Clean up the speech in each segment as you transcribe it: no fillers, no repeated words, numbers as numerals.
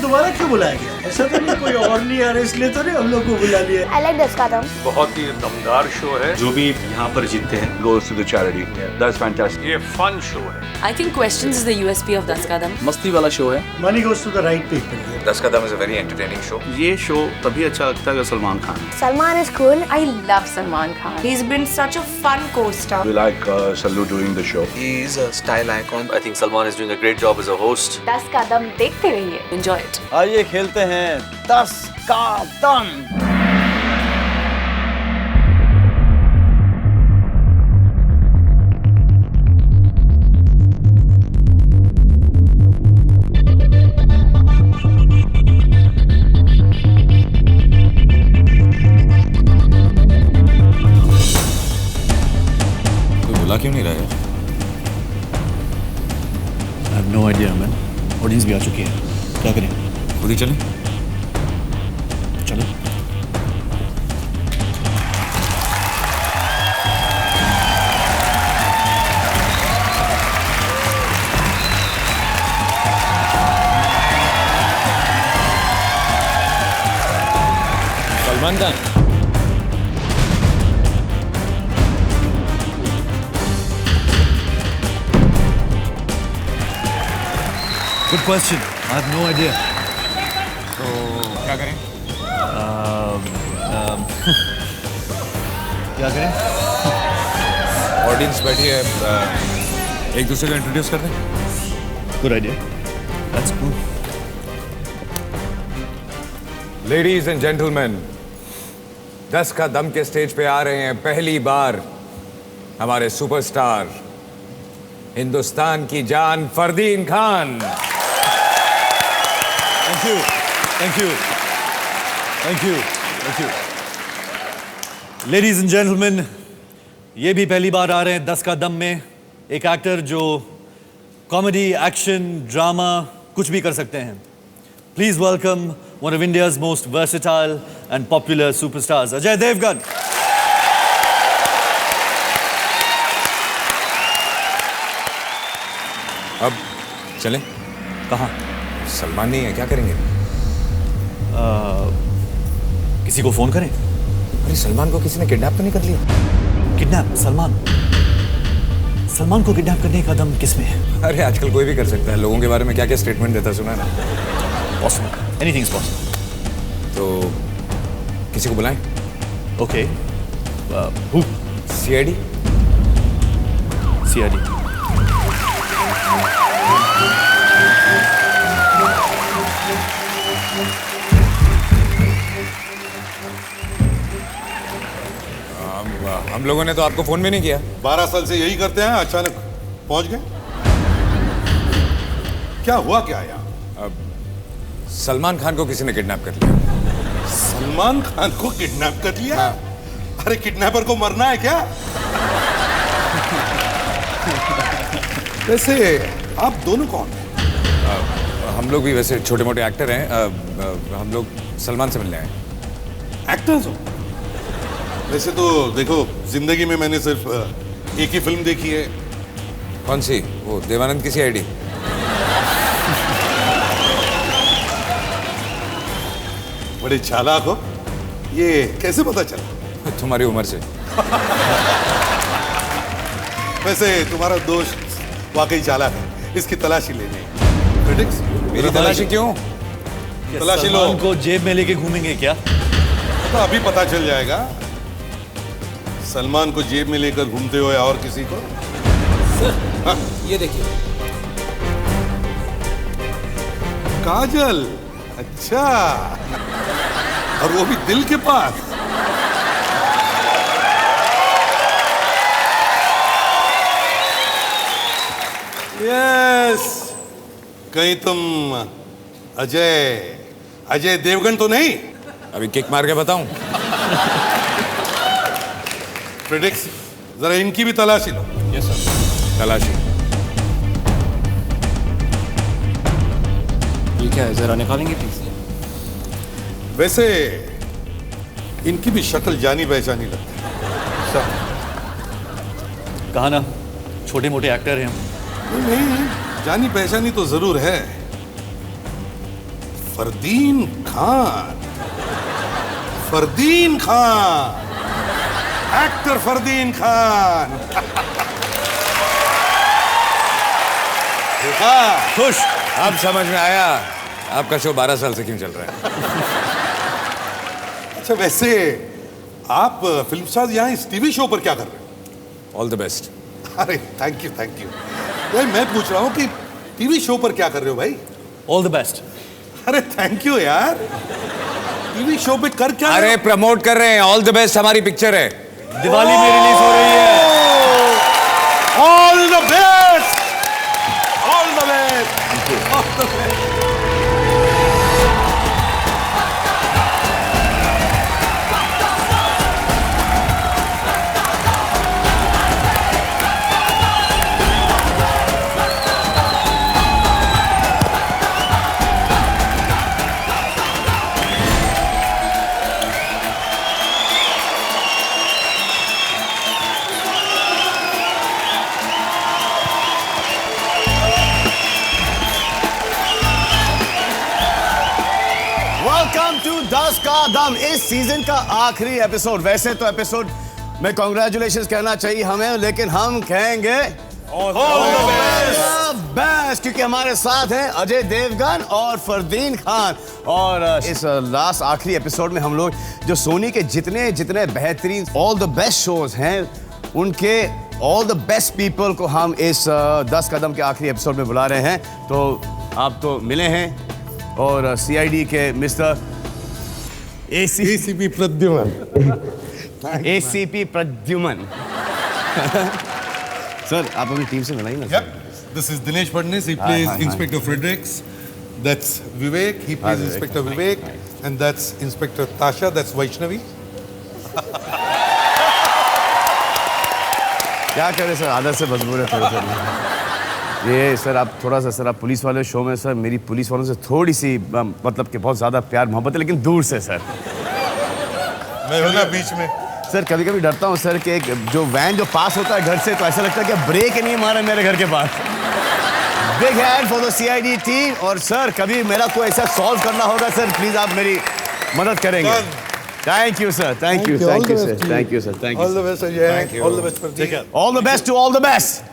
दोबारा क्यों बुलाया गया? ऐसा तो नहीं कोई और नहीं आ रहा इसलिए तो नहीं हम लोग को बुला लिया। I like दस कदम। बहुत ही दमदार शो है। जो भी यहाँ पर जीतते हैं goes to the charity. That's fantastic. ये फन शो है। I think questions is the USP of Das Kadam. मस्ती वाला शो है। Money goes to the right people. दस कदम is a very entertaining show. ये शो तभी अच्छा लगता है अगर Salman Khan. Salman is cool. I love Salman Khan. He's been such a fun co-star. We like Sallu doing the show. He is a style icon. I think Salman is doing a great job as a host. Das Kadam देखते रहिए. Enjoy it. आइए खेलते हैं 10 का दम। बुला क्यों नहीं रहा है? I have no idea, man. Audience भी आ चुकी है। क्या करें? खुद ही चलें? चलो। Salman Khan. Good question. I have no idea. तो क्या करें? क्या करें? ऑडियंस बैठी है, एक दूसरे को इंट्रोड्यूस कर दें। Good idea. That's cool. Ladies and gentleman, 10 का दम के स्टेज पे आ रहे हैं पहली बार हमारे सुपरस्टार हिंदुस्तान की जान Fardeen Khan. Thank you. Thank you. Thank you. Thank you. Ladies and gentlemen, ये भी पहली बार आ रहे हैं 10 का दम में एक एक्टर जो कॉमेडी, एक्शन, ड्रामा कुछ भी कर सकते हैं। Please welcome one of India's most versatile and popular superstars, Ajay Devgan. अब चलें? कहाँ? सलमान नहीं है, क्या करेंगे? किसी को फोन करें? अरे सलमान को किसी ने किडनैप तो नहीं कर लिया? किडनैप? सलमान को किडनैप करने का दम किस में है? अरे आजकल कोई भी कर सकता है, लोगों के बारे में क्या क्या स्टेटमेंट देता सुना है ना। Possible. Anything is possible. तो किसी को बुलाएं? Okay. Who? CID? CID. हम लोगों ने तो आपको फोन भी नहीं किया। 12 साल से यही करते हैं, अचानक पहुंच गए। क्या हुआ क्या यार? सलमान खान को किसी ने किडनैप कर लिया। सलमान खान को किडनैप कर लिया? अरे किडनैपर को मरना है क्या? वैसे आप दोनों कौन हैं? हम लोग भी वैसे छोटे मोटे एक्टर हैं। हम लोग सलमान से मिलने आए। एक्टर्स हो? वैसे तो देखो, जिंदगी में मैंने सिर्फ एक ही फिल्म देखी है। कौन सी? वो देवानंद की CID? बड़े चालाक हो, ये कैसे पता चला? तुम्हारी उम्र से। वैसे तुम्हारा दोस्त वाकई चालाक है, इसकी तलाशी लेनी है। क्रिटिक्स, मेरी तलाशी क्यों? तलाशी लो। सलमान को जेब में लेके घूमेंगे क्या? तो अभी पता चल जाएगा। सलमान को जेब में लेकर घूमते हुए और किसी को? सर, ये देखिए। काजल? अच्छा, और वो भी दिल के पास। यस, कहीं तुम अजय देवगन तो नहीं? अभी किक मार के बताऊं? प्रेडिक्स, जरा इनकी भी तलाशी लो। Yes sir. तलाशी? ये क्या है, जरा निकालेंगे प्लीज? वैसे इनकी भी शक्ल जानी पहचानी लगती है। कहा ना, छोटे मोटे एक्टर हैं हम। नहीं, जानी पहचानी तो जरूर है। फरदीन खान, फरदीन खान, एक्टर फरदीन खान। देखा? खुश। अब समझ में आया आपका शो 12 साल से क्यों चल रहा है। अच्छा, वैसे आप फिल्म स्टार यहाँ इस टीवी शो पर क्या कर रहे हो? All the best. अरे थैंक यू, थैंक यू। भाई मैं पूछ रहा हूँ कि टीवी शो पर क्या कर रहे हो भाई? All the best. अरे थैंक यू यार। टीवी शो पे कर क्या अरे प्रमोट कर रहे हैं, ऑल द बेस्ट हमारी पिक्चर है, दिवाली में रिलीज हो रही है। All the best, all the best, all the best. Welcome to 10 का दम, इस सीजन का आखिरी एपिसोड। वैसे तो एपिसोड में कांग्रेचुलेशंस कहना चाहिए हमें, लेकिन हम कहेंगे ऑल द बेस्ट, क्योंकि हमारे साथ हैं अजय देवगन और फरदीन खान। और इस लास्ट आखिरी एपिसोड में हम लोग जो सोनी के जितने जितने बेहतरीन ऑल द बेस्ट शोज हैं, उनके ऑल द बेस्ट पीपल को हम इस 10 कदम के आखिरी एपिसोड में बुला रहे हैं। तो आप तो मिले हैं, और सीआईडी के mister ACP Pradyuman, ACP Pradyuman. Sir आप अपनी टीम से मिलाई ना? Yep. This is Dinesh Padnis. He plays Inspector Fredericks. That's Vivek. He plays Inspector Vivek. And that's Inspector Tasha. That's Vaishnavi. क्या करें सर, आदत से मजबूर है थोड़ा सा। ये सर आप थोड़ा सा, सर आप पुलिस वाले शो में, सर मेरी पुलिस वालों से थोड़ी सी मतलब कि बहुत ज़्यादा प्यार मोहब्बत है, लेकिन दूर से सर। मैं हूँ ना बीच में। सर कभी कभी डरता हूँ सर कि एक जो वैन जो पास होता है घर से, तो ऐसा लगता है कि ब्रेक ही नहीं मारा मेरे घर के पास। Big hand for the CID team. और सर कभी मेरा कोई ऐसा सॉल्व करना होगा सर, प्लीज आप मेरी मदद करेंगे। Thank you sir, thank you, thank you sir, thank you sir, thank you. All the best Ajay. All the best for you. All the best to all the best.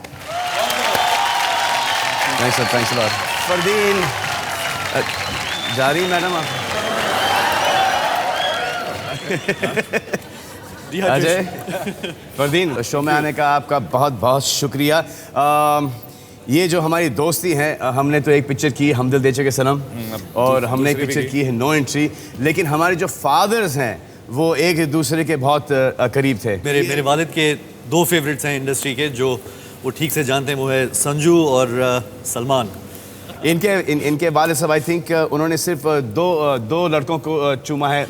Thanks sir, thanks lot. Fardeen जा रही madam आप? Ajay, Fardeen, show में आने का आपका बहुत बहुत शुक्रिया। ये जो हमारी दोस्ती है, हमने तो एक पिक्चर की हम दिल दे चुके सनम, और हमने एक पिक्चर की है नो एंट्री, लेकिन हमारे जो फादर्स हैं वो एक दूसरे के बहुत करीब थे। मेरे वालिद के दो फेवरेट्स हैं इंडस्ट्री के, जो वो ठीक से जानते हैं, वो है संजू और सलमान। इनके वालिद साहब आई थिंक उन्होंने सिर्फ दो लड़कों को चूमा है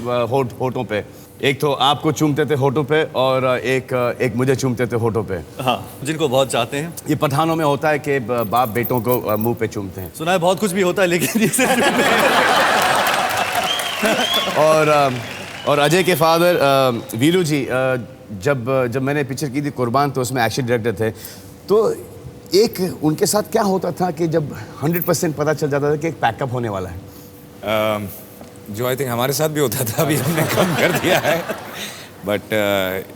होठों पे। एक तो आपको चूमते थे होठों पे, और एक मुझे चूमते थे होठों पे। हाँ, जिनको बहुत चाहते हैं। ये पठानों में होता है कि बाप बेटों को मुंह पे चूमते हैं। सुना है बहुत कुछ भी होता है, लेकिन ये सिर्फ और अजय के फादर वीरू जी, जब मैंने पिक्चर की थी कुर्बान, तो उसमें एक्शन डायरेक्टर थे। तो एक उनके साथ क्या होता था कि जब 100% पता चल जाता था कि एक पैकअप होने वाला है, जो आई थिंक हमारे साथ भी होता था, अभी हमने कम कर दिया है। बट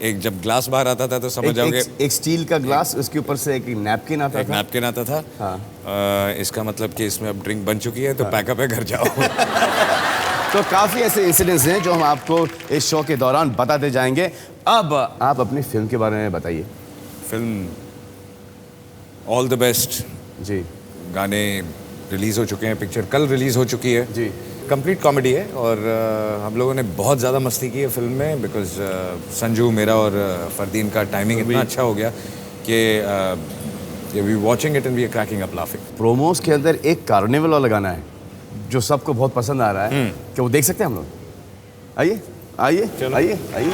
एक जब ग्लास बाहर आता था तो समझ जाओगे, एक स्टील का ग्लास, उसके ऊपर से एक नैपकिन आता था। नैपकिन आता था। हाँ। इसका मतलब कि इसमें अब ड्रिंक बन चुकी है, तो पैकअप है, घर जाओ। तो काफ़ी ऐसे इंसिडेंट्स हैं जो हम आपको इस शो के दौरान बताते जाएंगे। अब आप अपनी फिल्म के बारे में बताइए। फिल्म ऑल द बेस्ट जी, गाने रिलीज़ हो चुके हैं, पिक्चर कल रिलीज़ हो चुकी है जी। कंप्लीट कॉमेडी है, और हम लोगों ने बहुत ज़्यादा मस्ती की है फिल्म में, बिकॉज संजू, मेरा और फरदीन का टाइमिंग इतना अच्छा हो गया कि we watching it and we are cracking up laughing. Promos के अंदर एक कार्निवल वाला गाना है जो सबको बहुत पसंद आ रहा है, क्या वो देख सकते हैं हम लोग? आइए आइए आइए आइए।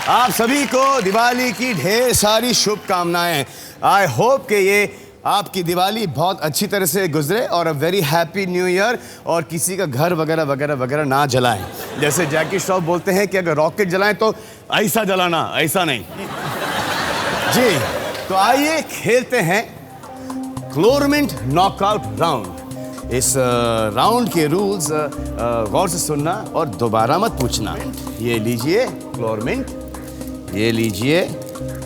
आप सभी को दिवाली की ढेर सारी शुभकामनाएं। आई होप कि ये आपकी दिवाली बहुत अच्छी तरह से गुजरे और a very happy new year. और किसी का घर वगैरह वगैरह वगैरह ना जलाएं। जैसे जैकी श्रॉफ बोलते हैं कि अगर रॉकेट जलाएं तो ऐसा जलाना, ऐसा नहीं। जी, तो आइए खेलते हैं क्लोरमिंट नॉकआउट राउंड। इस राउंड के रूल्स गौर से सुनना और दोबारा मत पूछना। ये लीजिए क्लोरमिंट, ये लीजिए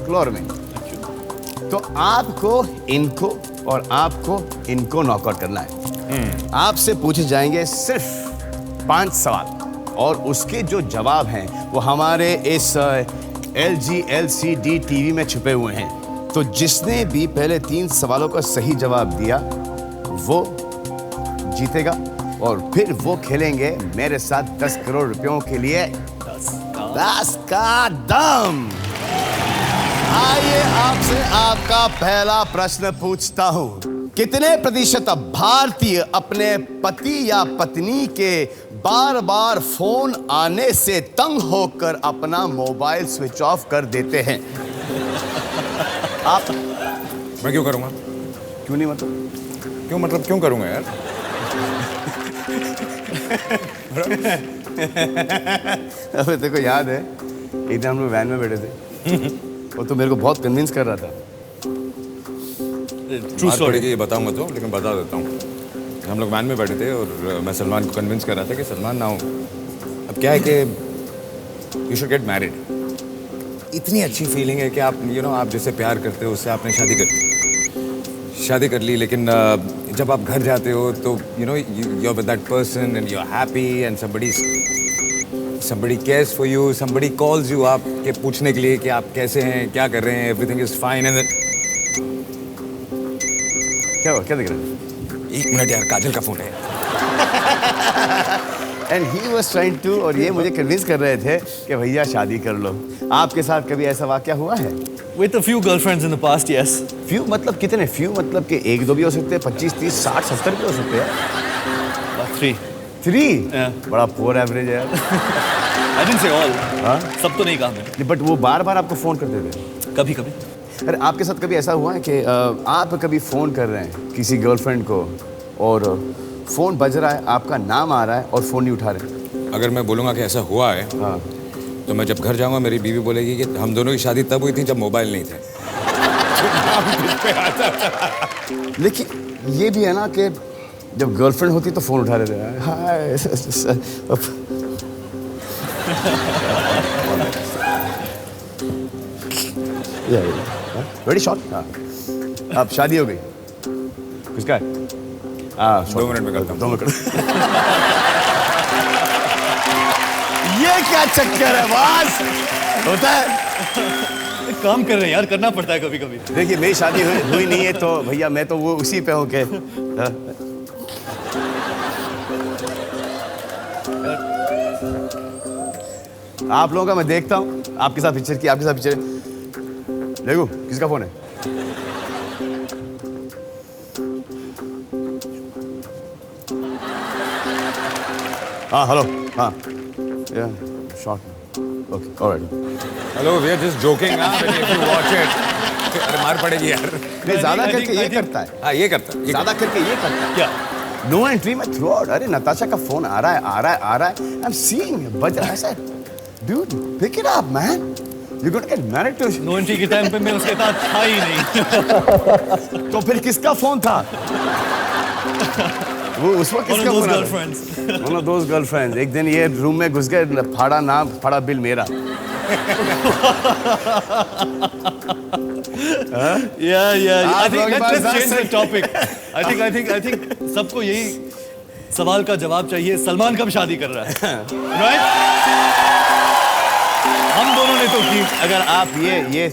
क्लोरमिंट। तो आपको इनको और आपको इनको नॉकआउट करना है। आपसे पूछे जाएंगे सिर्फ 5 सवाल और उसके जो जवाब हैं वो हमारे इस LG LCD टीवी में छुपे हुए हैं। तो जिसने भी पहले 3 सवालों का सही जवाब दिया वो जीतेगा और फिर वो खेलेंगे मेरे साथ 10 करोड़ रुपयों के लिए 10 का दम। आइए आपसे आपका पहला प्रश्न पूछता हूं। कितने प्रतिशत भारतीय अपने पति या पत्नी के बार बार फोन आने से तंग होकर अपना मोबाइल स्विच ऑफ कर देते हैं? आप? मैं क्यों करूंगा? क्यों नहीं मतलब? क्यों करूंगा यार? अबे तेरे को याद है एक दिन हम लोग वैन में बैठे थे और तो मेरे को बहुत कन्विंस कर रहा था। True story. ये बताऊंगा तो, लेकिन बता देता हूँ। हम लोग वैन में बैठे थे और मैं सलमान को कन्विंस कर रहा था कि सलमान नाउ अब क्या है कि यू शुड गेट मैरिड। इतनी अच्छी फीलिंग है कि आप आप जिससे प्यार करते हो उससे आपने शादी कर ली, लेकिन जब आप घर जाते हो तो you are with that person and you are happy and somebody cares for you, somebody calls you up के पूछने के लिए कि आप कैसे हैं, क्या कर रहे हैं, everything is fine and then क्या हुआ, क्या देख रहे हैं? 1 मिनट यार, काजल का फोन है। And he was trying to, और ये मुझे कन्विंस कर रहे थे कि भैया शादी कर लो। आपके साथ कभी ऐसा वाकया हुआ है? With a few girlfriends in the past, yes. Few मतलब कितने? फ्यू मतलब कि 1-2 भी हो सकते हैं, 25, 30, 60, 70 भी हो सकते हैं। 3? Yeah. बड़ा पोर एवरेज है यार। I didn't say all. हाँ? सब तो नहीं कहा मैंने। बट वो बार बार आपको फोन करते थे? कभी कभी। अरे आपके साथ कभी ऐसा हुआ है कि आप कभी फ़ोन कर रहे हैं किसी गर्लफ्रेंड को और फ़ोन बज रहा है, आपका नाम आ रहा है और फ़ोन नहीं उठा रहे? अगर मैं बोलूँगा कि ऐसा हुआ है, हाँ, तो मैं जब घर जाऊँगा मेरी बीवी बोलेगी कि हम दोनों की शादी तब हुई थी जब मोबाइल नहीं थे। लेकिन ये भी है ना कि जब गर्लफ्रेंड होती तो फ़ोन उठा लेते हैं। Hi very short. हाँ, अब शादी हो गई, किसका है? 2 मिनट में करता हूँ। 2 मिनट। ये क्या चक्कर है बॉस? होता है। काम कर रहे हैं यार, करना पड़ता है कभी कभी। देखिए मेरी शादी हुई नहीं है तो भैया मैं तो वो उसी पे हूँ के। आप लोगों का मैं देखता हूँ, आपके साथ पिक्चर की, आपके साथ पिक्चर। देखो किसका फोन है? हाँ हेलो, हाँ short, okay alright. Hello, we are just joking ना, इफ यू वॉच इट। अरे मार पड़ेगी यार। नहीं ज़्यादा करके ये करता है। हाँ ये करता है। ज़्यादा करके ये करता है। क्या? नो एंट्री में थ्रू आउट। अरे नताशा का फोन आ रहा है। आई एम सीइंग बज रहा है sir. Dude, pick it up, man. You're gonna get married to. No entry के टाइम पे मैं उसके साथ था ही नहीं। तो फिर किसका फोन था? वो उस वक्त किसका फोन था? One of those girlfriends. एक दिन ये रूम में घुस गए, फाड़ा नाम, फाड़ा बिल मेरा। Yeah. I think let's change the topic. I think सबको यही सवाल का जवाब चाहिए। सलमान कब शादी कर रहा है? Right? हम दोनों ने तो की। अगर आप ये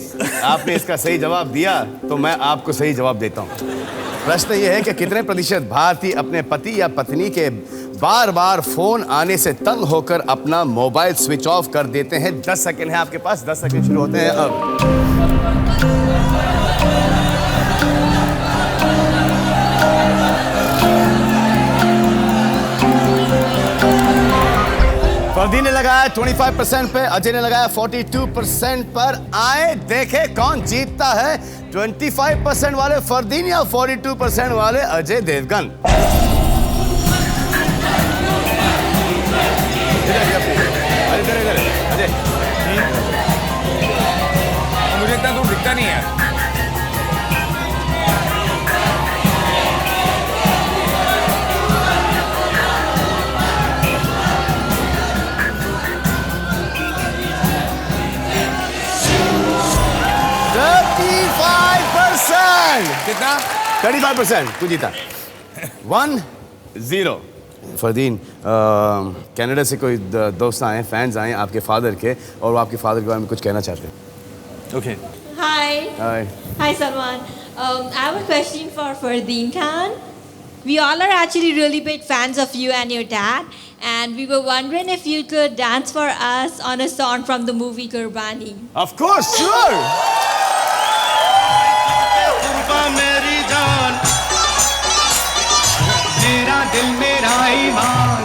आपने इसका सही जवाब दिया तो मैं आपको सही जवाब देता हूँ। प्रश्न ये है कि कितने प्रतिशत भारतीय अपने पति या पत्नी के बार बार फोन आने से तंग होकर अपना मोबाइल स्विच ऑफ कर देते हैं? 10 सेकंड है आपके पास। 10 सेकंड शुरू होते हैं अब। फर्दी ने लगाया लगाया 25% पे, अजय ने लगाया 42% पर। आए देखे कौन जीतता है, 25% वाले फरदीन या 42% वाले अजय देवगन। मुझे इतना दूर दिखता नहीं है। कितना? 35%। तू जीता 1-0। फरदीन, कनाडा से कोई दोस्त आए, फैंस आए आपके फादर के, और वो आपके फादर के बारे में कुछ कहना चाहते हैं। Okay. Hi. Hi. Hi, Salman. I have a question for Fardeen Khan. We all are actually really big fans of you and your dad, and we were wondering if you could dance for us on a song from the movie Qurbani. Of course, sure. मेरी जान, मेरा दिल मेरा ईमान,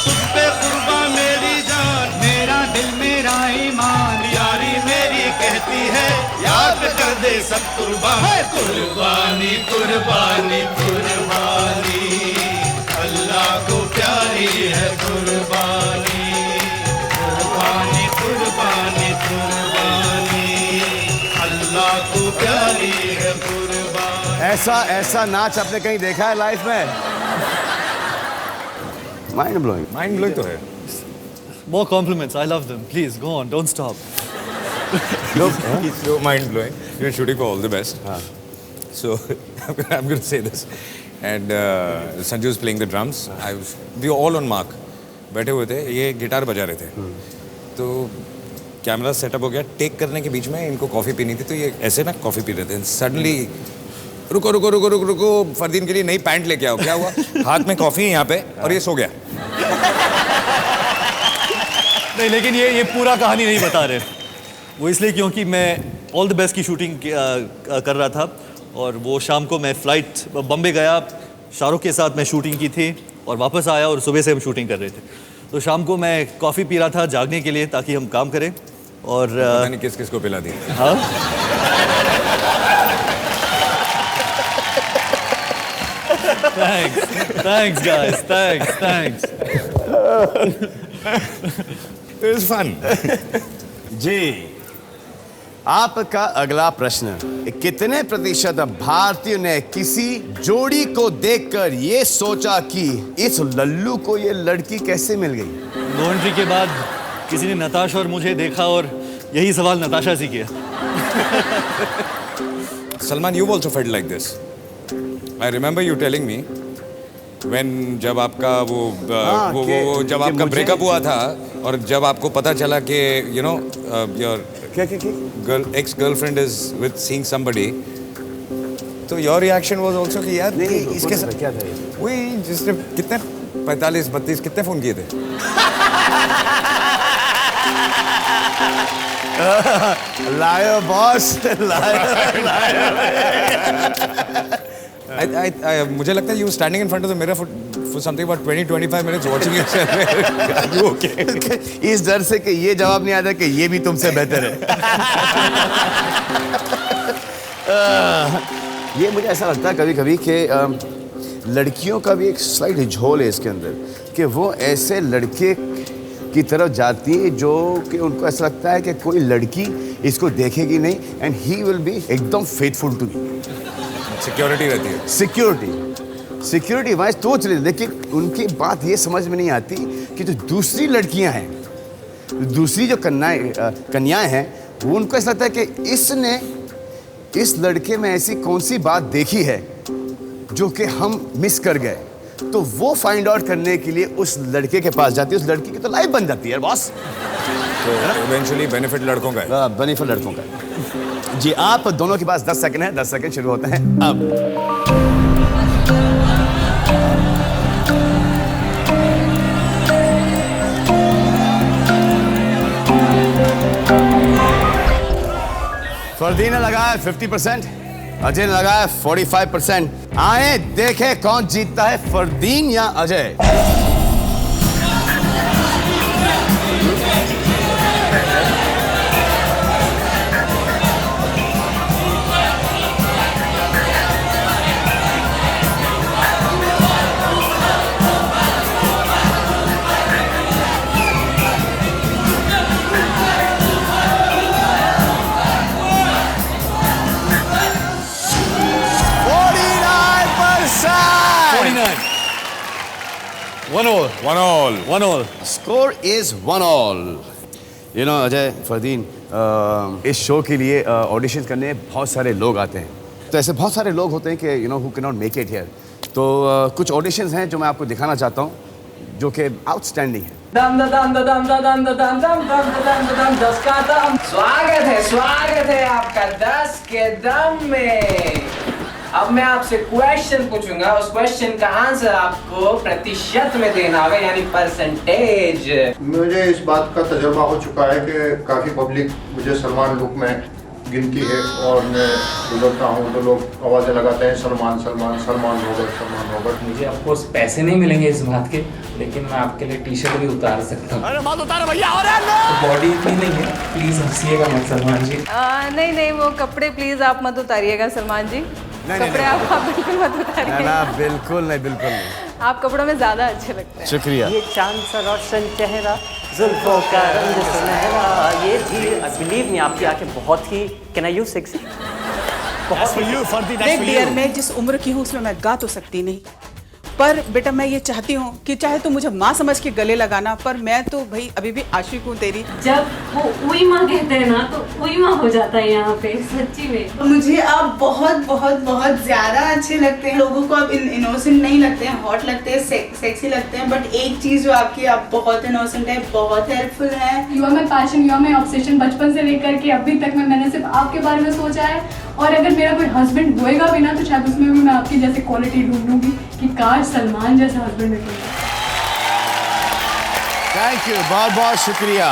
तुझ पे कुर्बान मेरी जान, मेरा दिल मेरा ईमान, यारी मेरी कहती है याद कर दे सब कुर्बान। कुर्बानी कुर्बानी कुर्बानी, अल्लाह को प्यारी है कुर्बानी, कुर्बानी कुर्बानी कुर्बानी, अल्लाह को प्यारी है कुर्बानी। ऐसा नाच आपने कहीं देखा है लाइफ में? माइंड ब्लोइंग तो है। More compliments. I love them. Please go on. Don't stop. It's so mind blowing. You're shooting for all the best. So I'm going to say this. And Sanju's playing the drums. We were all on mark. बैठे हुए थे, ये guitar बजा रहे थे। तो camera setup हो गया, टेक करने के बीच में इनको कॉफ़ी पीनी थी, तो ये ऐसे ना कॉफ़ी पी रहे थे। सडनली रुको रुको रुको रुको रुको, फरदीन के लिए नई पैंट लेके आओ। क्या हुआ? हाथ में कॉफ़ी यहाँ पे, और ये सो गया। नहीं, लेकिन ये पूरा कहानी नहीं बता रहे। वो इसलिए क्योंकि मैं ऑल द बेस्ट की शूटिंग कर रहा था, और वो शाम को मैं फ्लाइट बम्बे गया, शाहरुख के साथ मैं शूटिंग की थी, और वापस आया और सुबह से हम शूटिंग कर रहे थे। तो शाम को मैं कॉफ़ी पी रहा था जागने के लिए, ताकि हम काम करें। और पता नहीं किस किस को पिला दी। हाँ, thanks guys, thanks. It was fun. जी, आपका अगला प्रश्न, कितने प्रतिशत भारतीयों ने किसी जोड़ी को देखकर ये सोचा कि इस लल्लू को ये लड़की कैसे मिल गई? लॉन्ड्री के बाद किसी ने नताशा और मुझे देखा, और यही सवाल नताशा से किया। Salman, you also felt like this. I remember you telling me when जब आपका जब आपका ब्रेकअप हुआ था, और जब आपको पता चला कि you know your ex girlfriend is with seeing somebody, तो your reaction was also कि यार इसके साथ क्या था? वही जिसने कितने 45-32 कितने फोन किए थे? लायो बॉस, मुझे लगता है you were standing in front of the mirror for something about 20-25 minutes watching yourself. Are you okay? इस डर से कि ये जवाब नहीं आता कि ये भी तुमसे बेहतर है। ये मुझे ऐसा लगता है कभी कभी कि लड़कियों का भी एक स्लाइट झोल है इसके अंदर, कि वो ऐसे लड़के की तरफ जाती है जो कि उनको ऐसा लगता है कि कोई लड़की इसको देखेगी नहीं, एंड ही विल बी एकदम फेथफुल टू मी। सिक्योरिटी रहती है। सिक्योरिटी वाइज तो चले, लेकिन उनकी बात ये समझ में नहीं आती कि जो दूसरी लड़कियां हैं, दूसरी जो कन्याएं हैं, वो उनको ऐसा लगता है कि इसने इस लड़के में ऐसी कौन सी बात देखी है जो कि हम मिस कर गए। तो वो फाइंड आउट करने के लिए उस लड़के के पास जाती है, उस लड़की की तो लाइफ बन जाती है बॉस। तो इवेंचुअली बेनिफिट लड़कों का है। बेनिफिट लड़कों का है। जी, आप दोनों के पास 10 सेकंड है, 10 सेकंड शुरू होता है अब। फरदीन ने लगाया 50%, अजय ने लगाया 45%। आए देखे कौन जीतता है, फरदीन या Ajay? 39. 1 all. Score is 1 all. You know Ajay, Fardeen, इस शो के लिए ऑडिशन करने बहुत सारे लोग आते हैं। तो ऐसे बहुत सारे लोग होते हैं कि you know who can not make it here. तो कुछ ऑडिशंस हैं जो मैं आपको दिखाना चाहता हूँ, जो कि आउटस्टैंडिंग है। स्वागत है आपका 10 के दम में। अब मैं आपसे क्वेश्चन पूछूंगा, उस क्वेश्चन का आंसर आपको प्रतिशत में देना होगा, यानी परसेंटेज। मुझे इस बात का तजुर्बा हो चुका है कि काफ़ी पब्लिक मुझे सलमान लुक में गिनती है और मैं गुजरता हूँ तो लोग आवाज़ें लगाते हैं सलमान सलमान सलमान रोबर्ट। मुझे ऑफकोर्स पैसे नहीं मिलेंगे इस बात के, लेकिन मैं आपके लिए टी शर्ट भी उतार सकता हूँ। अरे मत उतारो भैया, और तो बॉडी इतनी नहीं है, प्लीज हंसिएगा मत सलमान जी। नहीं, वो कपड़े प्लीज आप मत उतारिएगा सलमान जी। कपड़े आप बिल्कुल मत उतारिएगा। ना, बिल्कुल नहीं। आप कपड़ों में ज्यादा अच्छे लगते हैं। शुक्रिया। ये चांद सा रोशन चेहरा, जुल्फों का रंग सुनहरा, ये भी बिलीव मी आपकी आंखें बहुत ही, कैन आई यूज सेक्सी? देख डियर, मैं जिस उम्र की हूँ उसमें मैं गा तो सकती नहीं, पर बेटा मैं ये चाहती हूँ कि चाहे तो मुझे माँ समझ के गले लगाना, पर मैं तो भाई अभी भी आशिक हूँ तेरी। जब वो उई माँ कहते हैं ना, तो उई माँ हो जाता है यहाँ पे, सच्ची में। मुझे आप बहुत बहुत बहुत ज्यादा अच्छे लगते हैं। लोगों को आप इनोसेंट नहीं लगते हैं, हॉट लगते हैं, सेक्सी लगते हैं, बट एक चीज जो आपकी, आप बहुत इनोसेंट है, बहुत हेल्पफुल है। You are my passion, you are my obsession. बचपन से लेकर के अभी तक मैंने सिर्फ आपके बारे में सोचा है, और अगर मेरा कोई हस्बैंड होएगा भी ना, तो शायद उसमें भी मैं आपकी जैसे क्वालिटी ढूंढूंगी कि काश सलमान जैसा हस्बैंड मिले। थैंक यू, बहुत बहुत शुक्रिया।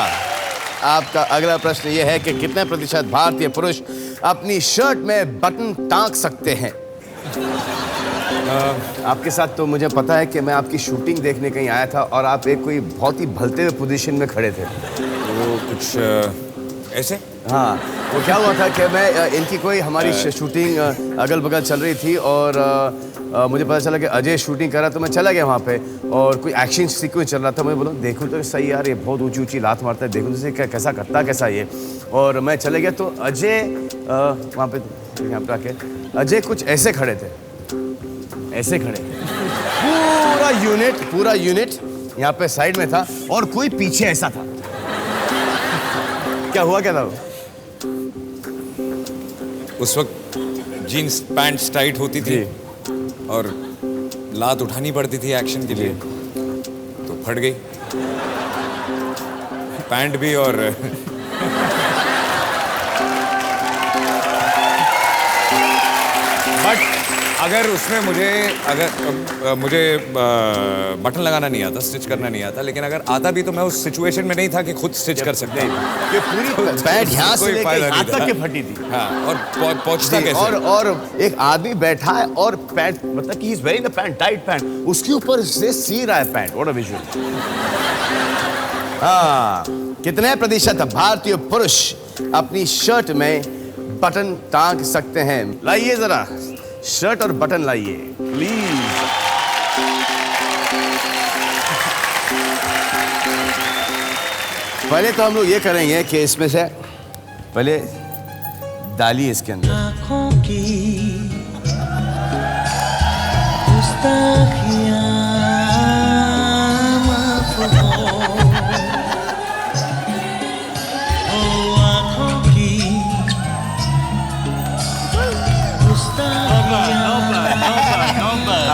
आपका अगला प्रश्न ये है कि कितने प्रतिशत भारतीय पुरुष अपनी शर्ट में बटन टांग सकते हैं? आपके साथ तो मुझे पता है कि मैं आपकी शूटिंग देखने कहीं आया था और आप एक कोई बहुत ही भलते हुए पोजीशन में खड़े थे। वो कुछ ऐसे? हाँ, वो क्या हुआ था कि मैं इनकी कोई हमारी शूटिंग अगल बगल चल रही थी और मुझे पता चला कि अजय शूटिंग कर रहा, तो मैं चला गया वहाँ पे और कोई एक्शन सीक्वेंस चल रहा था। मैं बोला देखूँ तो सही यार, ये बहुत ऊंची ऊंची लात मारता है, देखूँ तो कैसा करता कैसा ये। और मैं चले गया तो अजय वहाँ पे यहाँ पे आके अजय कुछ ऐसे खड़े थे, ऐसे खड़े, पूरा यूनिट यहाँ पे साइड में था और कोई पीछे ऐसा था। क्या हुआ, क्या था? उस वक्त जीन्स पैंट्स टाइट होती थी और लात उठानी पड़ती थी एक्शन के लिए, तो फट गई पैंट भी। और बट अगर उसमें मुझे बटन लगाना नहीं आता, स्टिच करना नहीं आता, लेकिन अगर आता भी तो मैं उस सिचुएशन में नहीं था कि खुद स्टिच कर सकते। ये पूरी पैंट यहाँ से लेकर यहाँ तक के फटी थी। हाँ, और पहुंचता कैसे? और एक आदमी बैठा है और पैंट, मतलब कि is wearing the pant, tight pant, उसके ऊपर से सी रहा है पैंट। What a visual. हाँ, कितने प्रतिशत भारतीय पुरुष अपनी शर्ट में बटन टांग सकते हैं? लाइए जरा शर्ट और बटन लाइए प्लीज। पहले तो हम लोग ये करेंगे कि इसमें से पहले डालिए इसके अंदर। आँखों की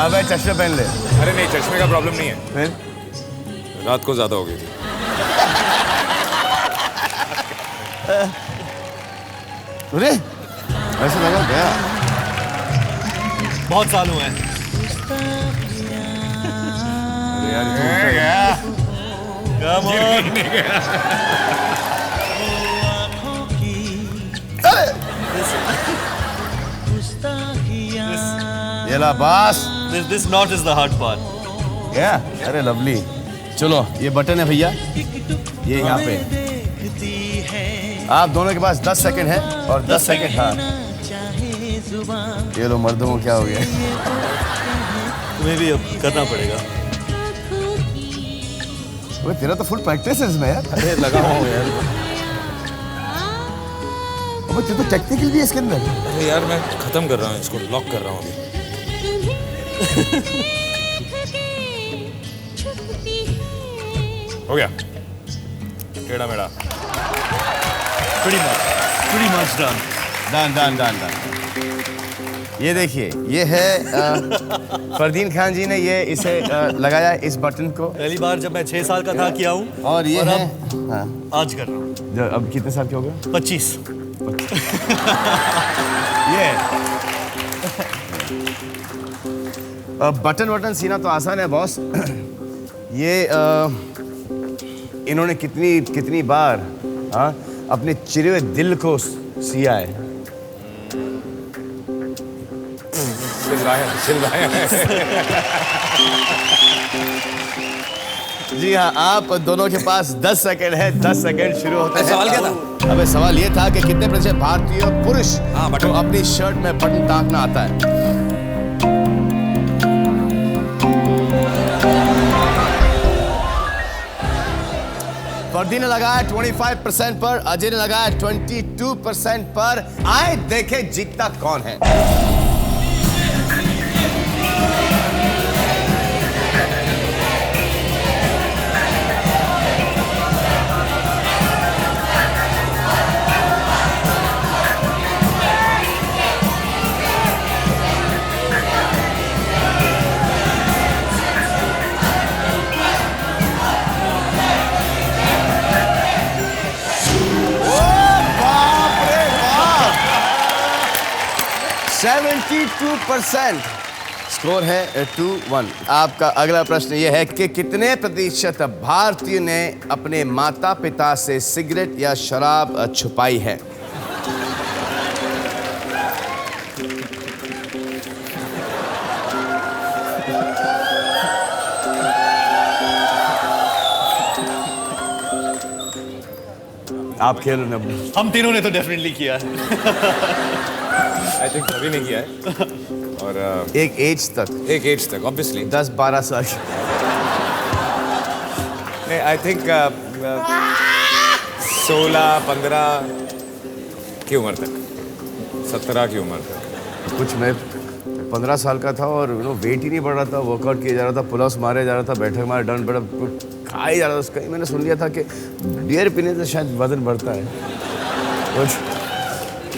भाई चश्मे पहन ले। अरे नहीं, चश्मे का प्रॉब्लम नहीं है, फिर रात को ज्यादा हो गई थी। अरे ऐसे लगा गया, बहुत साल हुए हैं। अरे यार Come on. ये ला बास। This knot is the hard part. अरे लवली। चलो ये बटन है भैया, ये यहाँ पे। आप दोनों के पास 10 सेकंड है और 10 सेकंड। हाँ, ये लो मर्दों को क्या हो गया? तुम्हें भी अब करना पड़ेगा। तेरा तो फुल प्रैक्टिस है इसमें यार। अरे लगा हुआ यार। तू तो टेक्निकल भी है इसके अंदर। अरे यार मैं खत्म कर रहा हूँ इसको, लॉक कर रहा हूँ अभी। हो गया टेढ़ा मेढ़ा pretty much done. डन। ये देखिए, ये है फरदीन खान जी ने ये इसे लगाया इस बटन को। पहली बार जब मैं 6 साल का था किया हूँ और ये है आज कर रहा हूँ। अब कितने साल के हो गए? 25। ये बटन सीना तो आसान है बॉस। ये इन्होंने कितनी बार अपने चिरे हुए दिल को सिया है। चिल्लाया जी हाँ, आप दोनों के पास 10 सेकंड है। 10 सेकंड शुरू होते हैं। सवाल क्या था? अबे सवाल ये था कि कितने प्रतिशत भारतीय पुरुष को अपनी शर्ट में बटन टाँकना आता है? फरदीन ने लगाया 25% पर, अजय ने लगाया 22% पर। आए देखे जीतता कौन है। बाप रे बाप, 72% स्कोर है 2-1। आपका अगला प्रश्न यह है कि कितने प्रतिशत भारतीयों ने अपने माता पिता से सिगरेट या शराब छुपाई है? आप खेल रहे हैं। हम तीनों ने तो डेफिनेटली किया है। आई थिंक सभी ने किया है। और एक एज तक ऑब्वियसली 10-12 साल की। नहीं, आई थिंक 16-15 की उम्र तक, 17 की उम्र तक। कुछ मैं 15 साल का था और वेट ही नहीं बढ़ रहा था, वर्कआउट किया जा रहा था, पुल-अप्स मारे जा रहा था, बैठक मारे, डंड बड़ा खा ही जा रहा था। कहीं मैंने सुन लिया था कि बियर पीने से शायद वजन बढ़ता है।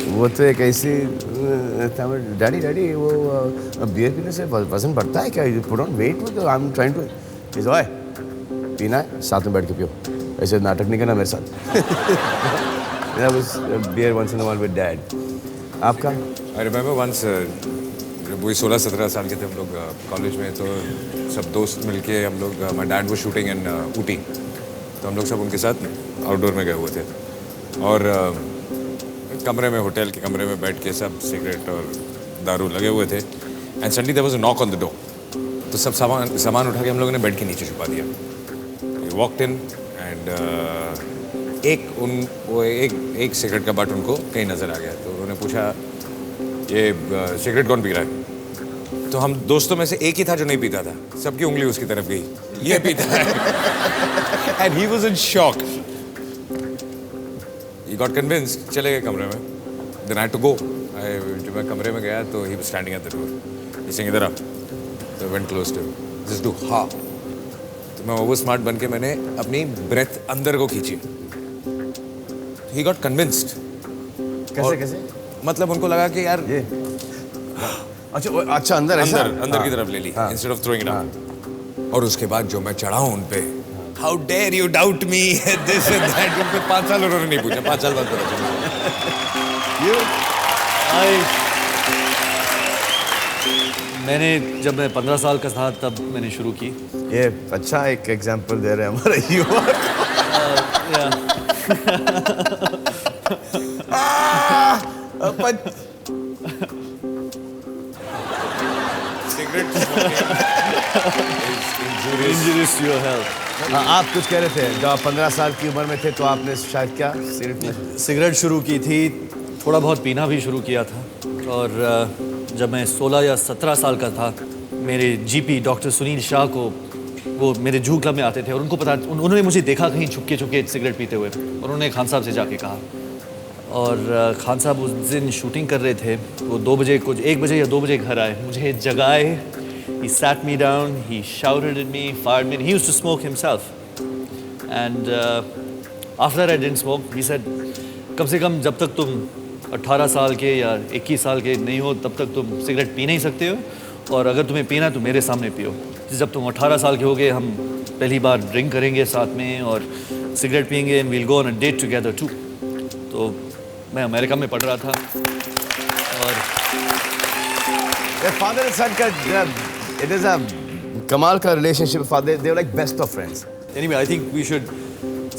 वो तो एक ऐसी डैडी वो बियर पीने से वजन बढ़ता है क्या? You put on weight? तो I am trying to is पीना है, साथ में बैठ के पियो, ऐसे नाटक नहीं करना मेरे साथ। Beer once in a while with dad. आपका? आई रिमेंबर वंस वही 16-17 साल के थे हम लोग कॉलेज में, तो सब दोस्त मिलके हम लोग, माय डैड वाज शूटिंग इन ऊटी, तो हम लोग सब उनके साथ आउटडोर में गए हुए थे और कमरे में, होटल के कमरे में बैठ के सब सिगरेट और दारू लगे हुए थे। And suddenly there was a knock on the door, तो सब सामान उठा के हम लोगों ने बेड के नीचे छुपा दिया। वी वॉकड इन एंड एक सिगरेट का बट उनको कहीं नज़र आ गया, तो उन्होंने पूछा ये सिगरेट कौन पी रहा है? तो हम दोस्तों में से एक ही था जो नहीं पीता था, सबकी उंगली उसकी तरफ गई, ये पीता है। And he was in shock. He got convinced, चले गए कमरे में। Then I had to go. जब मैं कमरे में गया तो he was standing at the door. He saying इधर आ, तो went close to just do हा। तो मैं ओवर स्मार्ट बन के मैंने अपनी ब्रेथ अंदर को खींची। ही गॉट कन्विंस्ड। कैसे? मतलब उनको लगा कि यार ये अच्छा अंदर की तरफ ले ली instead of throwing it out. और उसके बाद जो मैं चढ़ा हूं उन पे, how dare you doubt me, this and that. उन पे 5 साल उन्होंने नहीं पूछा, 5 साल बाद पता चला। मैंने जब मैं 15 साल का था तब मैंने शुरू की। ये अच्छा एक एग्जांपल दे रहे हैं हमारे युवा Injurious to your health. आप कुछ कह रहे थे, जब आप 15 साल की उम्र में थे तो आपने शायद क्या सिगरेट शुरू की थी, थोड़ा बहुत पीना भी शुरू किया था। और जब मैं 16 या 17 साल का था, मेरे जीपी डॉक्टर सुनील शाह को, वो मेरे जूह क्लब में आते थे और उनको पता, उन्होंने मुझे देखा कहीं छुपके सिगरेट पीते हुए, और उन्होंने खान साहब से जाके कहा। और खान साहब उस दिन शूटिंग कर रहे थे, वो 2 बजे, कुछ 1 बजे या 2 बजे घर आए, मुझे जगाए। He sat me down, he shouted at me, fired me, and he used to smoke himself. And after that I didn't smoke. He said, कम से कम जब तक तुम 18 साल के या 21 साल के नहीं हो तब तक तुम सिगरेट पी नहीं सकते हो, और अगर तुम्हें पीना तो मेरे सामने पियो। जब तुम 18 साल के हो गए हम पहली बार ड्रिंक करेंगे साथ में और सिगरेट पियेंगे, and we'll go on a date together too. तो मैं अमेरिका में पढ़ रहा था और फादर एंड सन का इट इज अ कमाल का relationship. Father they like best of friends. Anyway, I think we should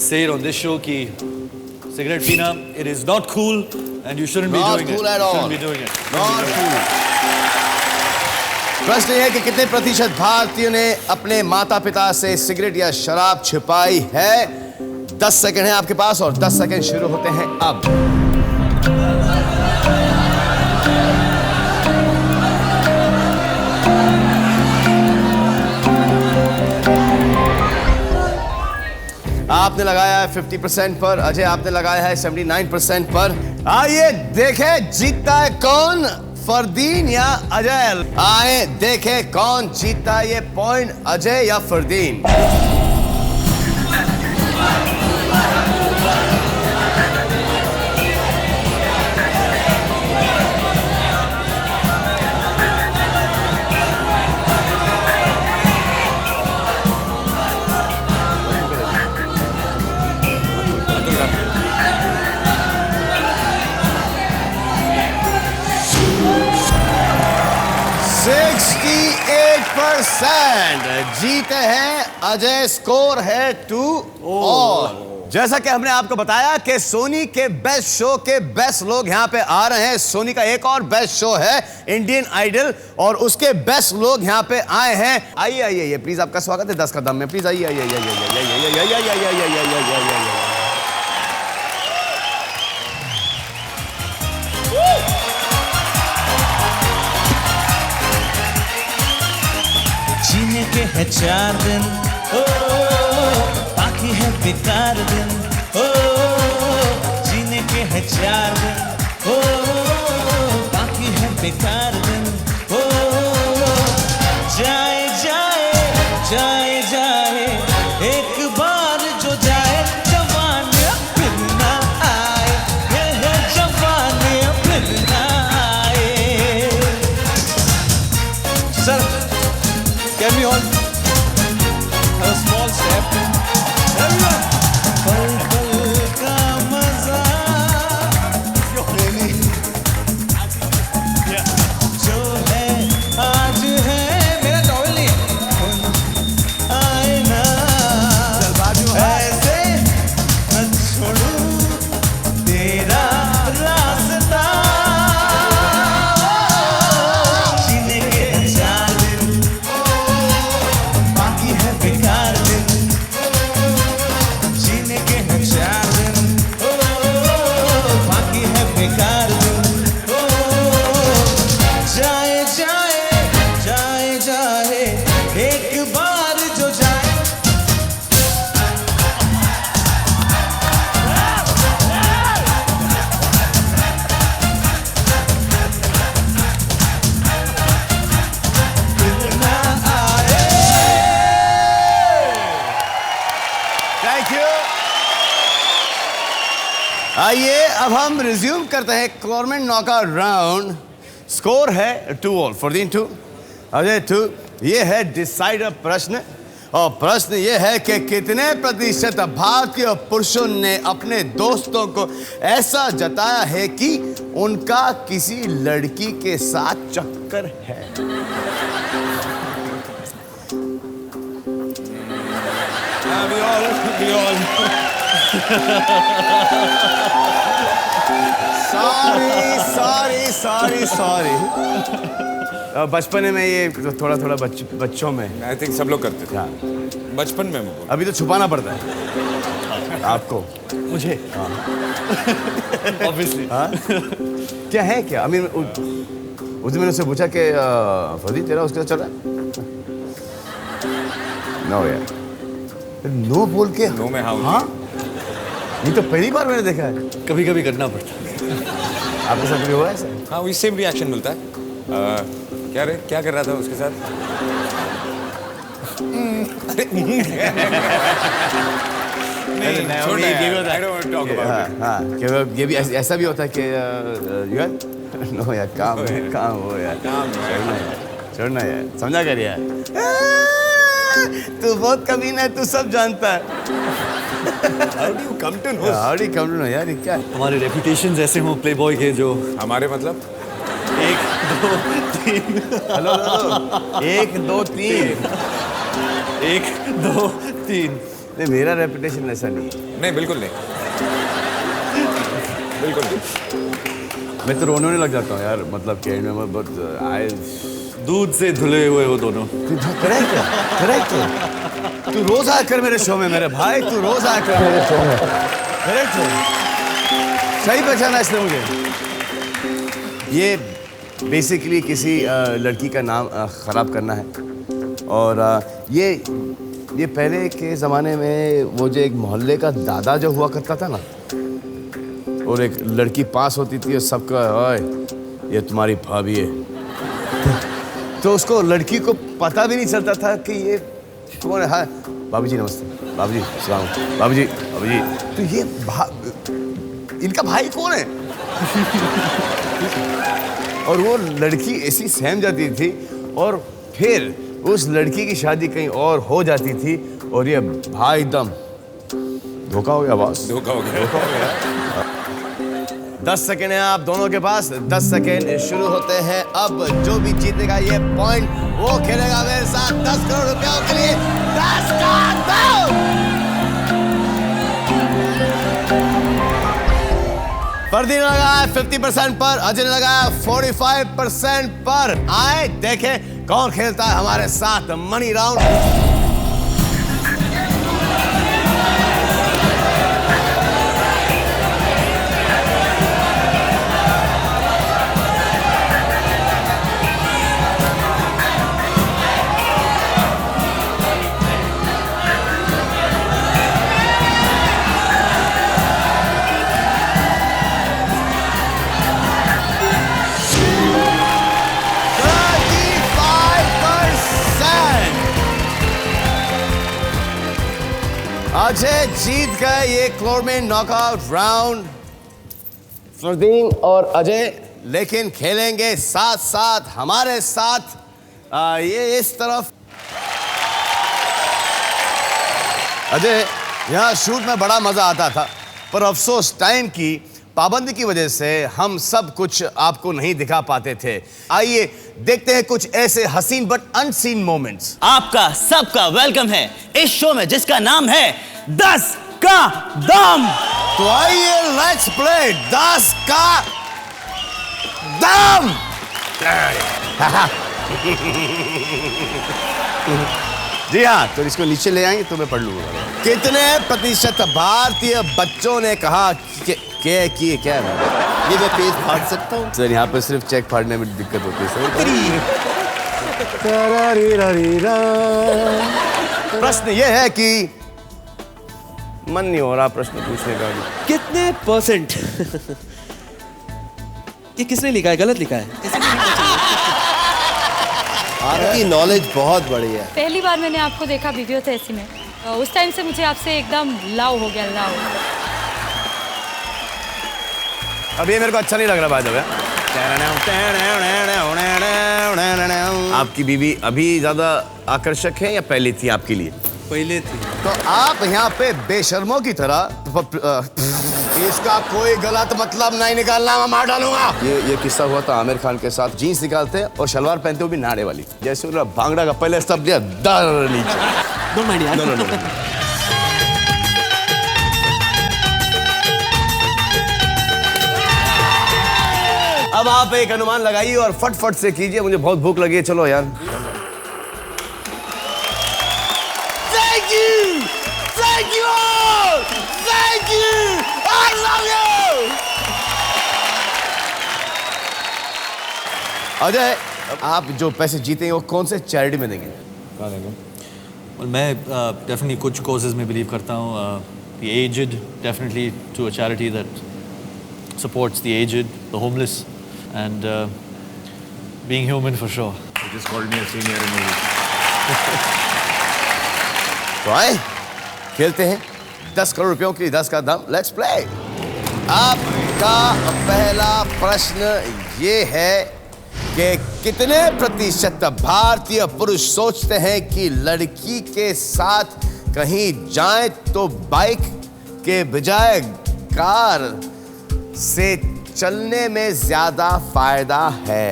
say it on this show कि cigarette पीना it is not cool and you shouldn't be doing it. Not cool at all. Shouldn't be doing it. Not cool. प्रश्न ये है कि कितने प्रतिशत भारतीयों ने अपने माता पिता से सिगरेट या शराब छिपाई है? 10 सेकंड है आपके पास और 10 सेकंड शुरू होते हैं अब। आपने लगाया है 50% पर, अजय आपने लगाया है 79% पर। आइए देखें जीतता है कौन, फरदीन या अजय? आए देखें कौन जीतता है ये पॉइंट, अजय या फरदीन? जीते हैं अजय, स्कोर है 2 और जैसा कि हमने आपको बताया कि सोनी के बेस्ट शो के बेस्ट लोग यहां पे आ रहे हैं। सोनी का एक और बेस्ट शो है इंडियन आइडल और उसके बेस्ट लोग यहां पे आए हैं। आइए आइए आइए प्लीज, आपका स्वागत है 10 का दम में। प्लीज आइए आइए आइए आइए आइए आइए। जीने के है 4 दिन, ओ बाकी है बेकार दिन, ओ जीने के है 4 दिन, ओ बाकी है बेकार दिन, ओ जाए जाए जाए जाए एक बार जो जाए, जवानी फिर ना आए, ये है जवानी फिर ना आए। Sir, can we all have a small step? Everyone! पल पल का मजा जो है आज है, मेरा टॉवल नहीं है, आए ना ऐसे न छोड़ूं तेरा रास्ता, जीने के 4 दिन बाकी है बेकार दिन, जीने के हैं 4 दिन, ओ बाकी है बेकार दिन, ओ जाए जाए जाए जाए एक बार जो जाए। Thank you. आइए अब हम रिज्यूम करते हैं गवर्नमेंट नॉकआउट राउंड। स्कोर है 2 ऑल, फरदीन 2, अजय 2। ये है डिसाइडर प्रश्न और प्रश्न ये है कि कितने प्रतिशत भारतीय पुरुषों ने अपने दोस्तों को ऐसा जताया है कि उनका किसी लड़की के साथ चक्कर है? सॉरी। बचपन में ये थोड़ा थोड़ा बच्चों में आई थिंक सब लोग करते थे बचपन में। अभी तो छुपाना पड़ता है आपको, मुझे ऑब्वियसली। क्या है क्या? आई मीन उस दिन मैंने उससे पूछा कि फरदीन तेरा उसके साथ चल रहा है? नो यार, नो बोल के नो में हाँ, ये तो पहली बार मैंने देखा है। कभी कभी करना पड़ता है। आपके साथ भी हुआ है सर? हाँ, वही सेम रिएक्शन मिलता है। क्या कर रहा था उसके साथ? नहीं, छोड़ना यार, I don't want to talk about it. हाँ, कि ये भी ऐसा भी होता है कि यार नो यार काम हो यार, छोड़ना यार, समझा कर यार। तू बहुत कमीना है, तू सब जानता है। How do you come to know? How do you come to know यार, ये क्या है? हमारे रेपुटेशंस ऐसे हों प्लेबॉय के जो हमारे मतलब 1 2 3 हेलो 1 2 3 1 2 3 नहीं, मेरा रेपुटेशन ऐसा नहीं है। नहीं, बिल्कुल नहीं, बिल्कुल नहीं। मैं तो रोने लग जाता हूँ यार, मतलब कि मैं बहुत दूध से धुले हुए हो दोनों। करेक्ट तू रोज आया कर मेरे शो में मेरे भाई, तू रोज आया कर मेरे शो में। करेक्ट सही पहचाना इसने मुझे। ये बेसिकली किसी लड़की का नाम खराब करना है, और ये पहले के ज़माने में वो जो एक मोहल्ले का दादा जो हुआ करता था ना, और एक लड़की पास होती थी और सबका ओए ये तुम्हारी भाभी है, तो उसको लड़की को पता भी नहीं चलता था कि ये कौन है। हाँ बाबूजी नमस्ते, बाबूजी सलाम, बाबूजी तो ये इनका भाई कौन है? और वो लड़की ऐसी सहम जाती थी, और फिर उस लड़की की शादी कहीं और हो जाती थी, और ये भाई एकदम धोखा हो गया बॉस, धोखा हो गया। 10 सेकेंड है आप दोनों के पास, 10 सेकेंड शुरू होते हैं अब। जो भी जीतेगा ये पॉइंट वो खेलेगा मेरे साथ 10 करोड़ रुपयों के लिए 10 का दम। फर्दी ने लगाया 50% पर, अजय ने लगाया 45% पर। आए देखें कौन खेलता है हमारे साथ मनी राउंड। अजय जीत गए ये क्लोरमेन नॉकआउट राउंड। फरदीन और अजय लेकिन खेलेंगे साथ साथ हमारे साथ। ये इस तरफ अजय, यहाँ शूट में बड़ा मजा आता था, पर अफसोस टाइम की पाबंदी की वजह से हम सब कुछ आपको नहीं दिखा पाते थे। आइए देखते हैं कुछ ऐसे हसीन बट अनसीन मोमेंट्स। आपका सबका वेलकम है इस शो में जिसका नाम है 10 का दम। तो आइए लेट्स प्ले 10 का दम। जी हाँ, तो इसको नीचे ले आएंगे तो मैं पढ़ लूंगा। कितने प्रतिशत भारतीय बच्चों ने कहा कि क्या है? ये मैं पेज फाड़ सकता हूँ सर? यहाँ पर सिर्फ चेक फाड़ने में दिक्कत होती है सर। प्रश्न ये है कि मन नहीं हो रहा प्रश्न पूछने का। कितने परसेंट? ये किसने लिखा है? गलत लिखा है। आपकी नॉलेज बहुत बड़ी है। पहली बार मैंने आपको देखा वीडियो थे ऐसी में, उस टाइम से मुझे आपसे एकदम लव हो गया, लव। अब ये मेरे को अच्छा नहीं लग रहा भाई। आपकी बीवी अभी ज्यादा आकर्षक है या पहले थी आपके लिए? पहले थी। तो आप यहाँ पे बेशर्मों की तरह इसका कोई गलत मतलब नहीं निकालना, मैं मार डालूंगा। ये किस्सा हुआ था आमिर खान के साथ। जीन्स निकालते और शलवार पहनते वो भी नाड़े वाली, जैसे उन्होंने भांगड़ा का पहले स्टेप लिया दर नीचे। अब आप एक अनुमान लगाइए और फट से कीजिए, मुझे बहुत भूख लगी है। चलो यार। Thank you, thank you all, thank you, I love you। Ajay, आप जो पैसे जीते हैं वो कौन से चैरिटी में देंगे? कहाँ देंगे? well, मैं डेफिनेटली कुछ कॉजेज में बिलीव करता हूँ। the aged, definitely to a charity that supports the aged, the homeless, and being human for sure. You just called me a senior in movie. तो आए खेलते हैं 10 करोड़ रुपयों की 10 का दम। Let's play. आपका पहला प्रश्न ये है कि कितने प्रतिशत भारतीय पुरुष सोचते हैं कि लड़की के साथ कहीं जाएं तो बाइक के बजाय कार से चलने में ज्यादा फायदा है?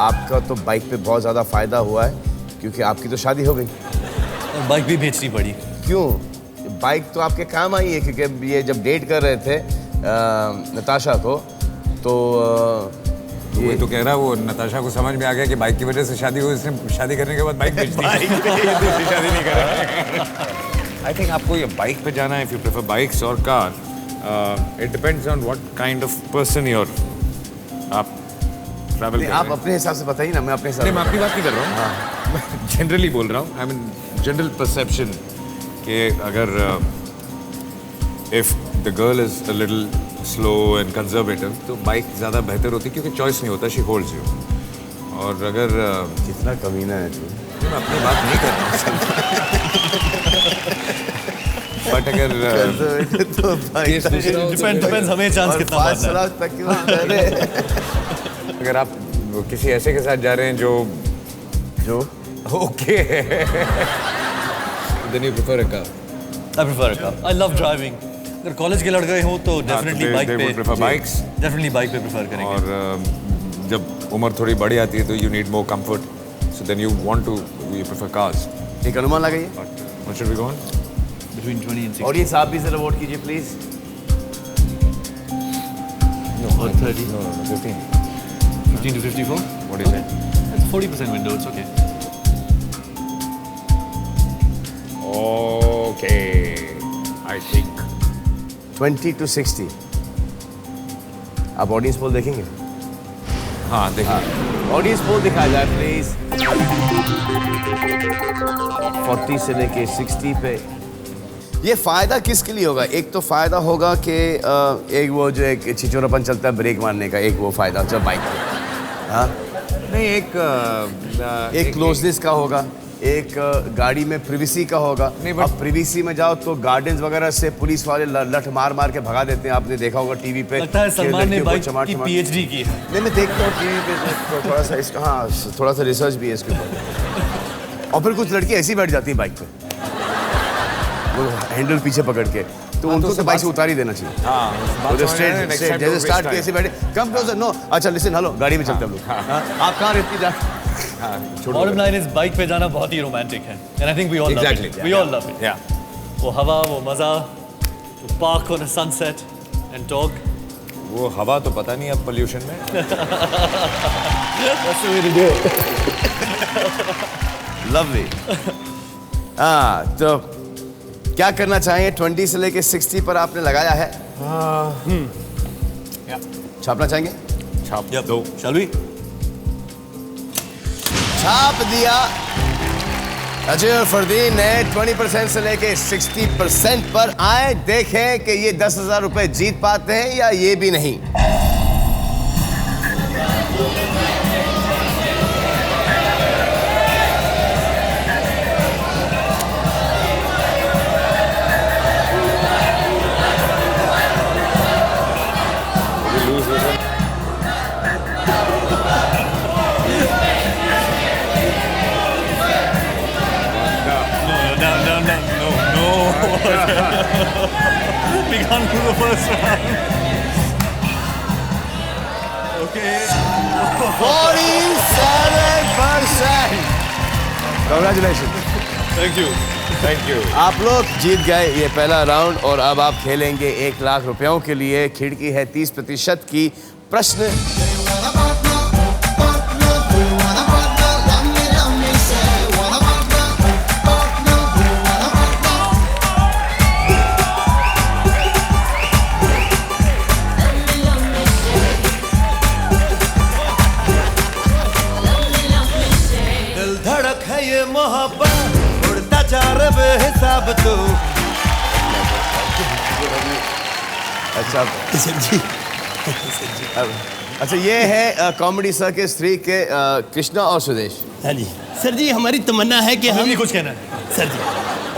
आपका तो बाइक पे बहुत ज्यादा फायदा हुआ है क्योंकि आपकी तो शादी हो गई और बाइक भी बेचनी पड़ी। क्यों? बाइक तो आपके काम आई है क्योंकि ये जब डेट कर रहे थे नताशा को तो ये तो कह रहा वो नताशा को समझ में आ गया कि बाइक की वजह से शादी हुई, इसने शादी करने के बाद बाइक बेच दी। दूसरी शादी नहीं करेगा। आई थिंक आपको ये बाइक पे जाना है, इफ यू प्रेफर बाइक्स और car, it depends on what kind of person you are. आप ट्रैवल कर रहे हैं। आप अपने हिसाब से बताइए ना, मैं अपने हिसाब से। मैं अपनी बात नहीं कर रहा हूँ, मैं जनरली बोल रहा हूँ। आई मीन जनरल परसेप्शन कि अगर if the girl is a little slow and conservative तो बाइक ज़्यादा बेहतर होती क्योंकि चॉइस नहीं होता, शी होल्ड्स यू। और अगर कितना कमीना है तू। मैं अपनी बात नहीं कर रहा बट अगर तो डिपेंड्स हमें चांस कितना मारना है। अगर आप किसी ऐसे के साथ जा रहे हैं जो okay then you prefer a car. I prefer a car. I love driving. अगर कॉलेज के लड़के हो तो डेफिनेटली बाइक पे प्रेफर बाइक्स। डेफिनेटली बाइक पे प्रेफर करेंगे। और जब उम्र थोड़ी बड़ी आती है तो you need more comfort, so then you want to you prefer cars. एक अनुमान लगाइए। What should we go on? Between 20 and 60. Audience आप भी जरा वोट कीजिए please. Or 30. No, 15. 15 to 54. What do you say? That's 40% window. It's okay. Okay, I think 20 to 60। आप audience poll देखेंगे? हाँ देखेंगे। ऑडियंस पोल दिखाया जाए प्लीज। 40 से लेके 60 पे। ये फायदा किसके लिए होगा? एक तो फायदा होगा कि एक वो जो एक छिचोरापन चलता है ब्रेक मारने का, एक वो फायदा जब बाइक पे। हाँ नहीं, एक क्लोजनेस का होगा, एक गाड़ी में प्रिवेसी का होगा। अब प्रिवेसी में जाओ तो गार्डन्स वगैरह से पुलिस वाले लठ मार मार के भगा देते हैं। आपने देखा होगा टीवी पे। लगता है सलमान ने बाइक की पीएचडी की है। नहीं, मैं देखता हूँ टीवी पे थोड़ा सा इसका, हाँ थोड़ा सा रिसर्च भी है इसके ऊपर। और फिर कुछ लड़की ऐसी बैठ जाती है बाइक पे, वो हैंडल पीछे पकड़ के, तो उनको तो बाइक से उतार ही देना चाहिए। हाँ, जैसे स्टार्ट के ऐसे बैठे, कम क्लोजर, नो, अच्छा लिसन, हेलो, गाड़ी में चलते हम लोग। आप कहाँ रहती जा? Bottom line is बाइक पे जाना बहुत ही रोमांटिक है, and I think we all love it. We all love it. Yeah. वो हवा, वो मजा, to park on a sunset and talk. वो हवा तो पता नहीं अब पोल्यूशन में। That's the way to do it. Lovely. हाँ, तो क्या करना चाहिए? 20 से लेके 60 पर आपने लगाया है। छापना चाहेंगे? छाप दो। Shall we? छाप दिया। अजय और फरदीन ने 20% से लेके 60% पर आए। देखें कि ये 10,000 रुपए जीत पाते हैं या ये भी नहीं। We can't do the first round. Okay. 47%. Congratulations. Thank you. Thank you. आप लोग जीत गए ये पहला राउंड और अब आप खेलेंगे 1 लाख रुपयों के लिए। खिड़की है 30% की। प्रश्न मोहब्बत उड़ता जा रहा बेहिसाब तो। अच्छा जी। अच्छा, ये है कॉमेडी सर्कस 3 के कृष्णा और सुदेश। हाँ जी सर जी, हमारी तमन्ना है कि हम भी कुछ कहना है sir ji.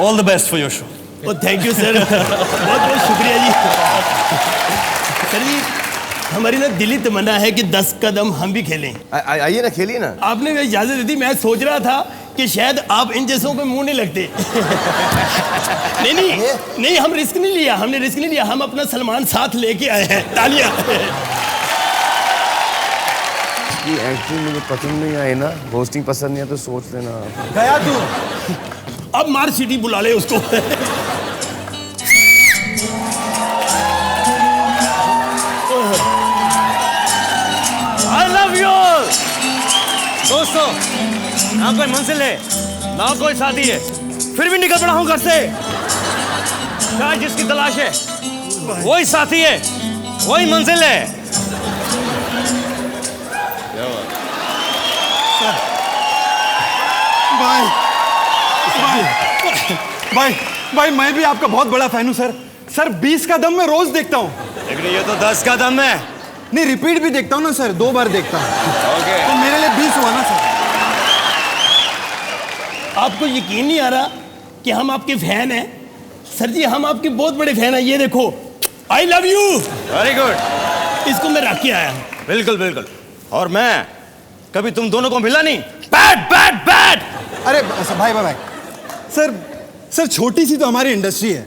All the best for your show. Oh thank you sir, बहुत बहुत शुक्रिया जी। सर जी, हमारी ना दिली तमन्ना है कि 10 कदम हम भी खेलें। आइए ना, खेलिए ना। आपने इजाजत दी थी, मैं सोच रहा था कि शायद आप इन जैसों पे मुंह नहीं लगते। नहीं, हम रिस्क नहीं लिया, हम अपना सलमान साथ लेके आए हैं। तालियां। ये एक्टिंग मुझे पसंद नहीं आई ना, होस्टिंग पसंद नहीं है तो सोच लेना। गया तू, अब मार सीटी बुला ले उसको। I love you all! दोस्तों, ना कोई मंजिल है, ना कोई साथी है, फिर भी निकल पड़ा हूं घर से। शायद जिसकी तलाश है, वही साथी है, वही मंजिल है। भाई मैं भी आपका बहुत बड़ा फैन हूँ सर। सर 20 का दम मैं रोज देखता हूँ। लेकिन ये तो 10 का दम है। नहीं, रिपीट भी देखता हूँ ना सर, 2 बार देखता हूँ। तो मेरे लिए 20 हुआ ना सर। आपको यकीन नहीं आ रहा कि हम आपके फैन हैं? सर जी, हम आपके बहुत बड़े फैन हैं। ये देखो, I love you. Very good. इसको मैं रख के आया हूँ। बिल्कुल बिल्कुल। और मैं कभी तुम दोनों को मिला नहीं। Bad bad bad. अरे भाई सर छोटी सी तो हमारी इंडस्ट्री है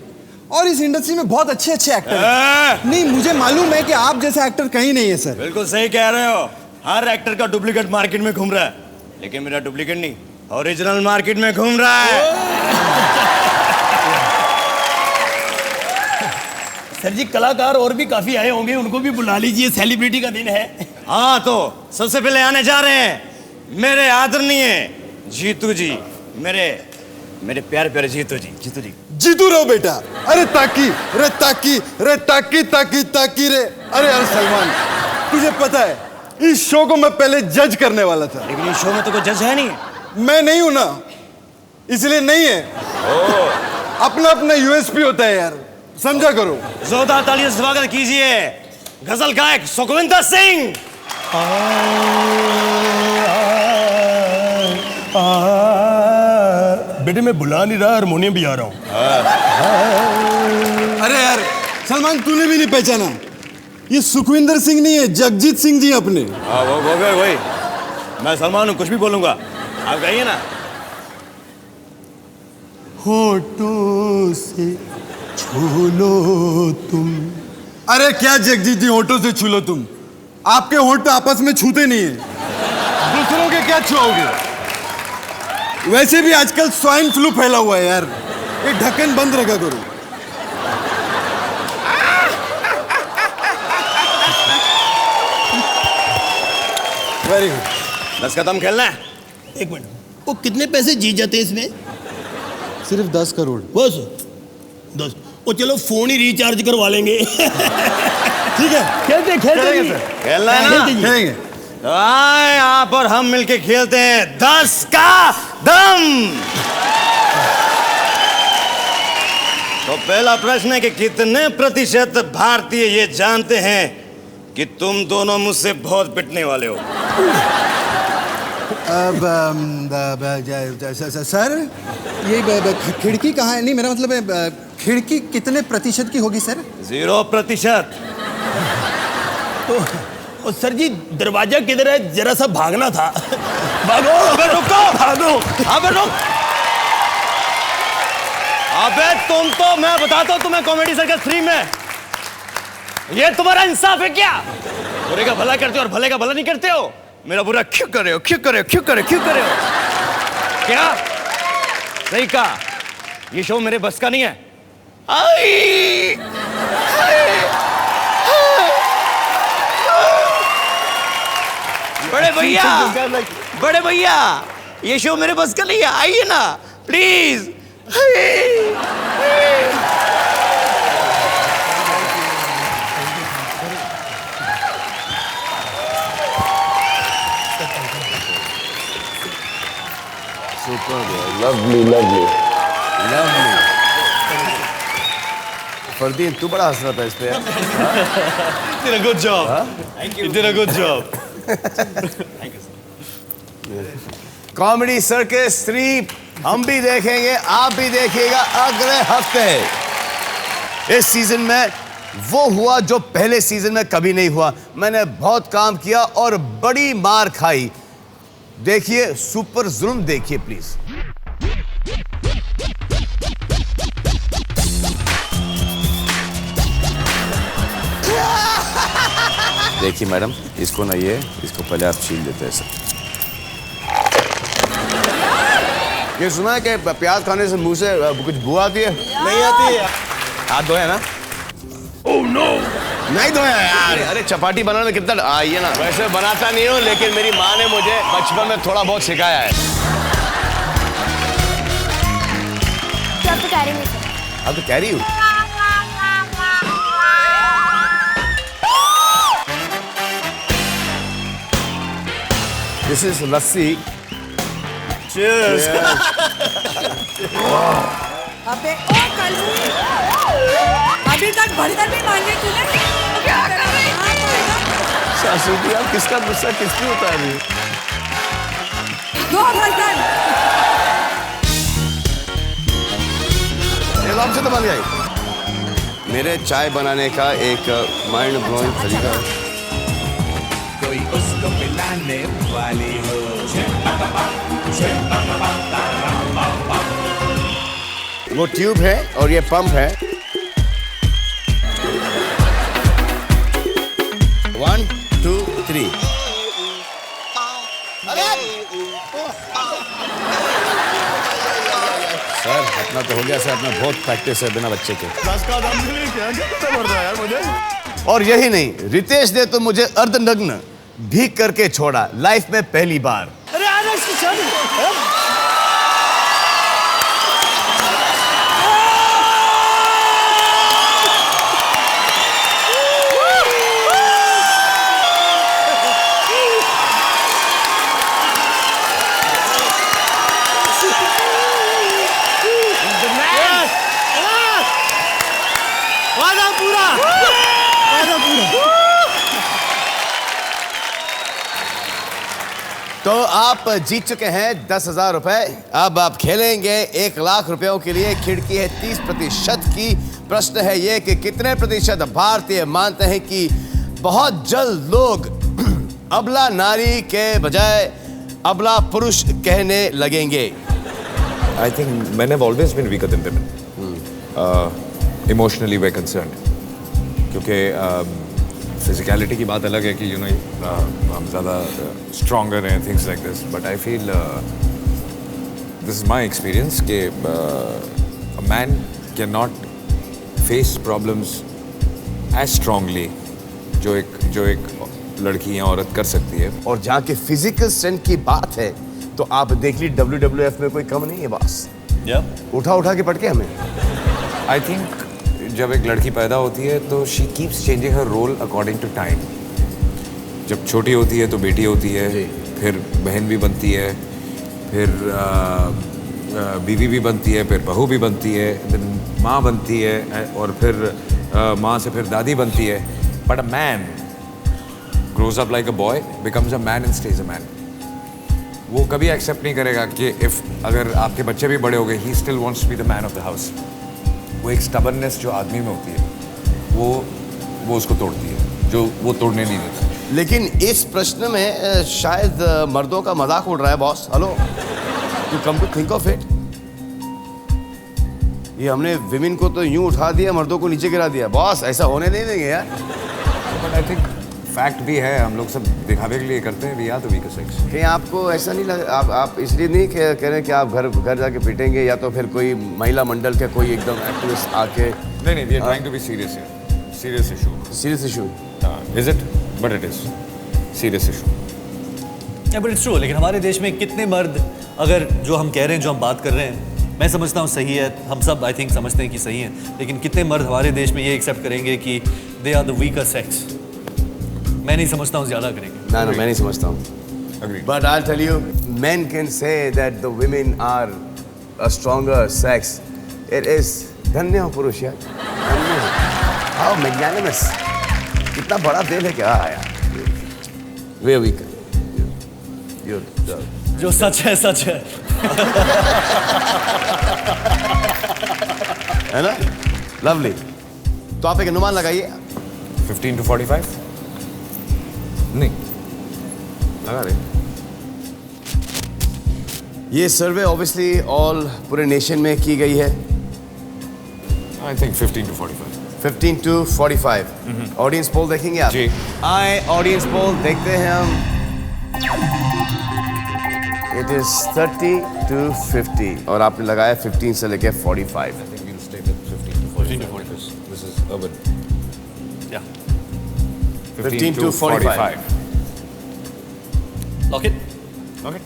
और इस इंडस्ट्री में बहुत अच्छे एक्टर हैं। नहीं, मुझे मालूम है कि आप जैसा एक्टर कहीं नहीं है सर। बिल्कुल सही कह रहे हो। हर एक्टर का डुप्लीकेट मार्केट में घूम रहा है, लेकिन मेरा डुप्लीकेट नहीं, ओरिजिनल मार्केट में घूम रहा है। सर जी, कलाकार और भी काफी आए होंगे, उनको भी बुला लीजिए, सेलिब्रिटी का दिन है। हाँ, तो सबसे पहले आने जा रहे हैं मेरे आदरणीय जीतू जी, मेरे प्यारे प्यारे जीतू जी। जीतू रहो बेटा। अरे ताकी रे, ताकी रे। अरे यार सलमान, तुझे पता है इस शो को मैं पहले जज करने वाला था, लेकिन इस शो में तो कोई जज है नहीं। मैं नहीं हूं ना, इसलिए नहीं है। अपना अपना यूएसपी होता है यार, समझा करो। जोरदार तालियों से स्वागत कीजिए गजल गायक सुखविंदर सिंह। बेटे, मैं बुला नहीं रहा, हारमोनियम भी आ रहा हूँ। अरे यार सलमान, तूने भी नहीं पहचाना? ये सुखविंदर सिंह नहीं है, जगजीत सिंह जी अपने। हाँ, वो गए वही। मैं सलमान हूँ, कुछ भी बोलूंगा। आप कहिए ना। होठों से छू लो तुम। अरे क्या जगजीत जी, होठों से छू लो तुम? आपके होठ तो आपस में छूते नहीं है, दूसरों के क्या छुओगे? वैसे भी आजकल स्वाइन फ्लू फैला हुआ है यार, ये ढक्कन बंद रखा करो। Very good. 10 कदम खेलना है। एक मिनट, वो कितने पैसे जीत जाते हैं इसमें? सिर्फ 10 करोड़ बस 10। वो चलो फोन ही रिचार्ज करवा लेंगे। ठीक है, खेलते खेलना है ना? खेलेंगे। तो आए यहाँ पर हम मिलके खेलते हैं 10 का दम। तो पहला प्रश्न है कि कितने प्रतिशत भारतीय ये जानते हैं कि तुम दोनों मुझसे बहुत पिटने वाले हो? सर, ये खिड़की कहाँ है? नहीं, मेरा मतलब है खिड़की कितने प्रतिशत की होगी सर? 0%। तो सर जी, दरवाजा किधर है? जरा सा भागना था। भागो। अबे रुको, भागो। अबे रुक। अबे तुम तो, मैं बताता हूँ तुम्हें, कॉमेडी सर्कस 3 में ये तुम्हारा इंसाफ है क्या? बुरे का भला करते हो और भले का भला नहीं करते हो। मेरा बुरा क्यों कर रहे हो? क्यों कर रहे हो? क्यों कर रहे हो? क्यों कर रहे हो? क्या सही कहा, ये शो मेरे बस का नहीं है। आई बड़े भैया, ये शो मेरे बस का नहीं है, आइए ना प्लीज। लवली। फरदीन, तू बड़ा हंस रहा था इस पे यार। You did a good job. You did a good job. Comedy circus 3 हम भी देखेंगे, आप भी देखिएगा अगले हफ्ते। इस सीजन में वो हुआ जो पहले सीजन में कभी नहीं हुआ। मैंने बहुत काम किया और बड़ी मार खाई। देखिए सुपर जुल्म, देखिए प्लीज। देखिए मैडम, इसको ना इसको पहले आप छील देते हैं सर। ये सुना है कि प्याज खाने से मुंह से कुछ बू आती है? नहीं आती है। हाथ धोए ना? ओह नो, नहीं धोया यार। अरे चपाती बनाने में कितना आइए ना। वैसे बनाता नहीं हूँ, लेकिन मेरी माँ ने मुझे बचपन में थोड़ा बहुत सिखाया है। अब तो कैरी नहीं। अब तो कैरी हूँ। This is lassi. Cheers। अबे ओ कलू, अभी तक बर्तन भी मांगे तूने? क्या कर रही है? सासू जी, आप किसका गुस्सा किस पे होता है अभी? दो बर्तन। आराम से तो बन गई। मेरे चाय बनाने का एक माइंड ब्लोइंग तरीका है। कोई उसको पिलाने वाली हो। वो ट्यूब है और ये पंप है। 1 2 3। सर अपना तो हो गया सर, अपना बहुत प्रैक्टिस है बिना बच्चे के। 10 का दाम के लिए क्या करना पड़ता है यार मुझे। और यही नहीं, रितेश ने तो मुझे अर्धनग्न भीग करके छोड़ा लाइफ में पहली बार। अरे आजा इसकी शादी। तो आप जीत चुके हैं 10,000 रुपए। अब आप खेलेंगे 1 लाख रुपयों के लिए। खिड़की है 30% की। प्रश्न है ये कि कितने प्रतिशत भारतीय मानते हैं कि बहुत जल्द लोग अबला नारी के बजाय अबला पुरुष कहने लगेंगे? I think men have always been weaker than women. Emotionally we're concerned. क्योंकि physicality की बात अलग है कि हम ज़्यादा stronger हैं, things like this. But I feel this is my experience कि a man cannot face problems as strongly जो एक लड़की या औरत कर सकती है। और जहाँ की फिजिकल स्ट्रेंथ की बात है तो आप देख ली WWF में कोई कम नहीं है बॉस। उठा के पटके हमें। I think जब एक लड़की पैदा होती है तो she keeps changing her role according to time. जब छोटी होती है तो बेटी होती है, फिर बहन भी बनती है, फिर बीवी भी बनती है, फिर बहू भी बनती है, फिर माँ बनती है, और फिर माँ से फिर दादी बनती है। But a man grows up like a boy, becomes a man and stays a man. वो कभी एक्सेप्ट नहीं करेगा कि अगर आपके बच्चे भी बड़े हो गए, he still wants to be the man of the house. वो एक stubbornness जो आदमी में होती है, वो उसको तोड़ती है, जो वो तोड़ने नहीं देता। लेकिन इस प्रश्न में शायद मर्दों का मजाक उड़ रहा है boss. Hello, you come to think of it, ये हमने विमेन को तो यूं उठा दिया, मर्दों को नीचे गिरा दिया। बॉस ऐसा होने नहीं देंगे यार। बट आई थिंक फैक्ट भी है, हम लोग सब दिखावे के लिए करते हैं। We are the weaker sex. कहीं आपको ऐसा नहीं लग, आप इसलिए नहीं कह रहे हैं कि आप घर जाके पीटेंगे, या तो फिर कोई महिला मंडल के कोई एकदम एक्टिविस्ट आके? नहीं, we are trying to be serious here. Serious issue. Serious issue is it? But it is serious issue. But it's true. लेकिन हमारे देश में कितने मर्द, अगर जो हम कह रहे हैं, जो हम बात कर रहे हैं, मैं समझता हूँ सही है, हम सब आई थिंक समझते हैं कि सही है, लेकिन कितने मर्द हमारे देश में ये एक्सेप्ट करेंगे कि they are the weaker sex? मैं नहीं समझता हूँ ज़्यादा करेंगे। ना मैं नहीं समझता हूँ। But I'll tell you, men can say that the women are a stronger sex. It is धन्य हो पुरुष यार, धन्य हो। How magnanimous, कितना बड़ा दिल है क्या यार। We're weaker. You're जो सच है सच है। है ना? लवली। तो आप एक अनुमान लगाइए। 15 to 45? नहीं, लगा रहे। ये सर्वे ऑब्वियसली ऑल पूरे नेशन में की गई है। I think 15 to 45. 15 to 45। Audience poll देखेंगे आप? जी। आए ऑडियंस पोल देखते हैं हम। It is 30 to 50 और आपने लगाया 15 से लेके 45। I think we'll stay with 15 to 45. This is urban. Yeah. 15 to 45। Lock it. Okay.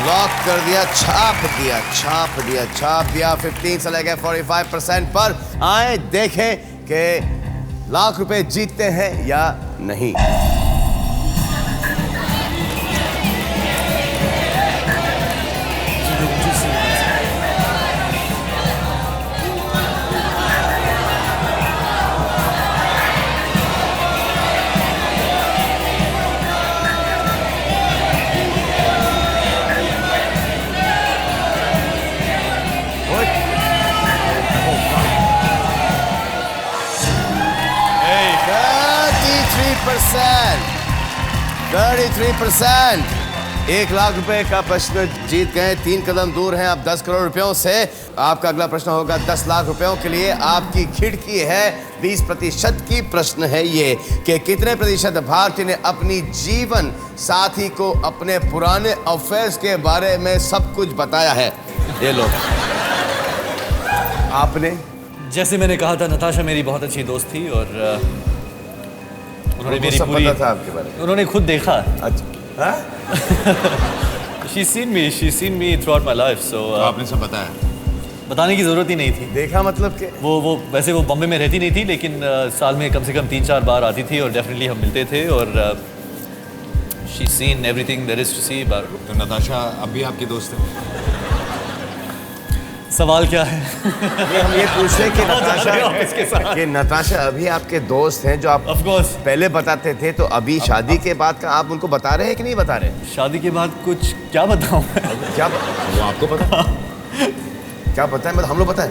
Lock कर दिया, छाप दिया, छाप दिया, छाप दिया। 15 से लेके 45% पर। आए देखें कि लाख रुपए जीतते हैं या नहीं। Hey. 33%। 1 लाख रुपए का प्रश्न जीत गए। 3 कदम दूर हैं आप 10 करोड़ रुपयों से। आपका अगला प्रश्न होगा 10 लाख रुपयों के लिए। आपकी खिड़की है 20% की। प्रश्न है ये कि कितने प्रतिशत भारतीय ने अपनी जीवन साथी को अपने पुराने अफेयर्स के बारे में सब कुछ बताया है? ये लोग आपने, जैसे मैंने कहा था, नताशा मेरी बहुत अच्छी दोस्त थी और उन्होंने मेरी पूरी, था आपके बारे में? उन्होंने खुद देखा। अच्छा। She's seen me throughout my life, so आपने सब बताया? बताने की जरूरत ही नहीं थी। देखा मतलब कि वो वैसे वो बॉम्बे में रहती नहीं थी, लेकिन साल में कम से कम 3-4 बार आती थी और डेफिनेटली हम मिलते थे और she's seen everything there is to see about it. तो नताशा अब भी आपकी दोस्त है? सवाल क्या है? हम ये पूछ रहे कि नताशा अभी आपके दोस्त हैं जो आप Of course. पहले बताते थे, तो अभी शादी के बाद का आप उनको बता रहे हैं कि नहीं बता रहे? शादी के बाद कुछ क्या बताऊं मैं? क्या वो आपको पता? क्या पता है? मतलब हम लोग बताएं?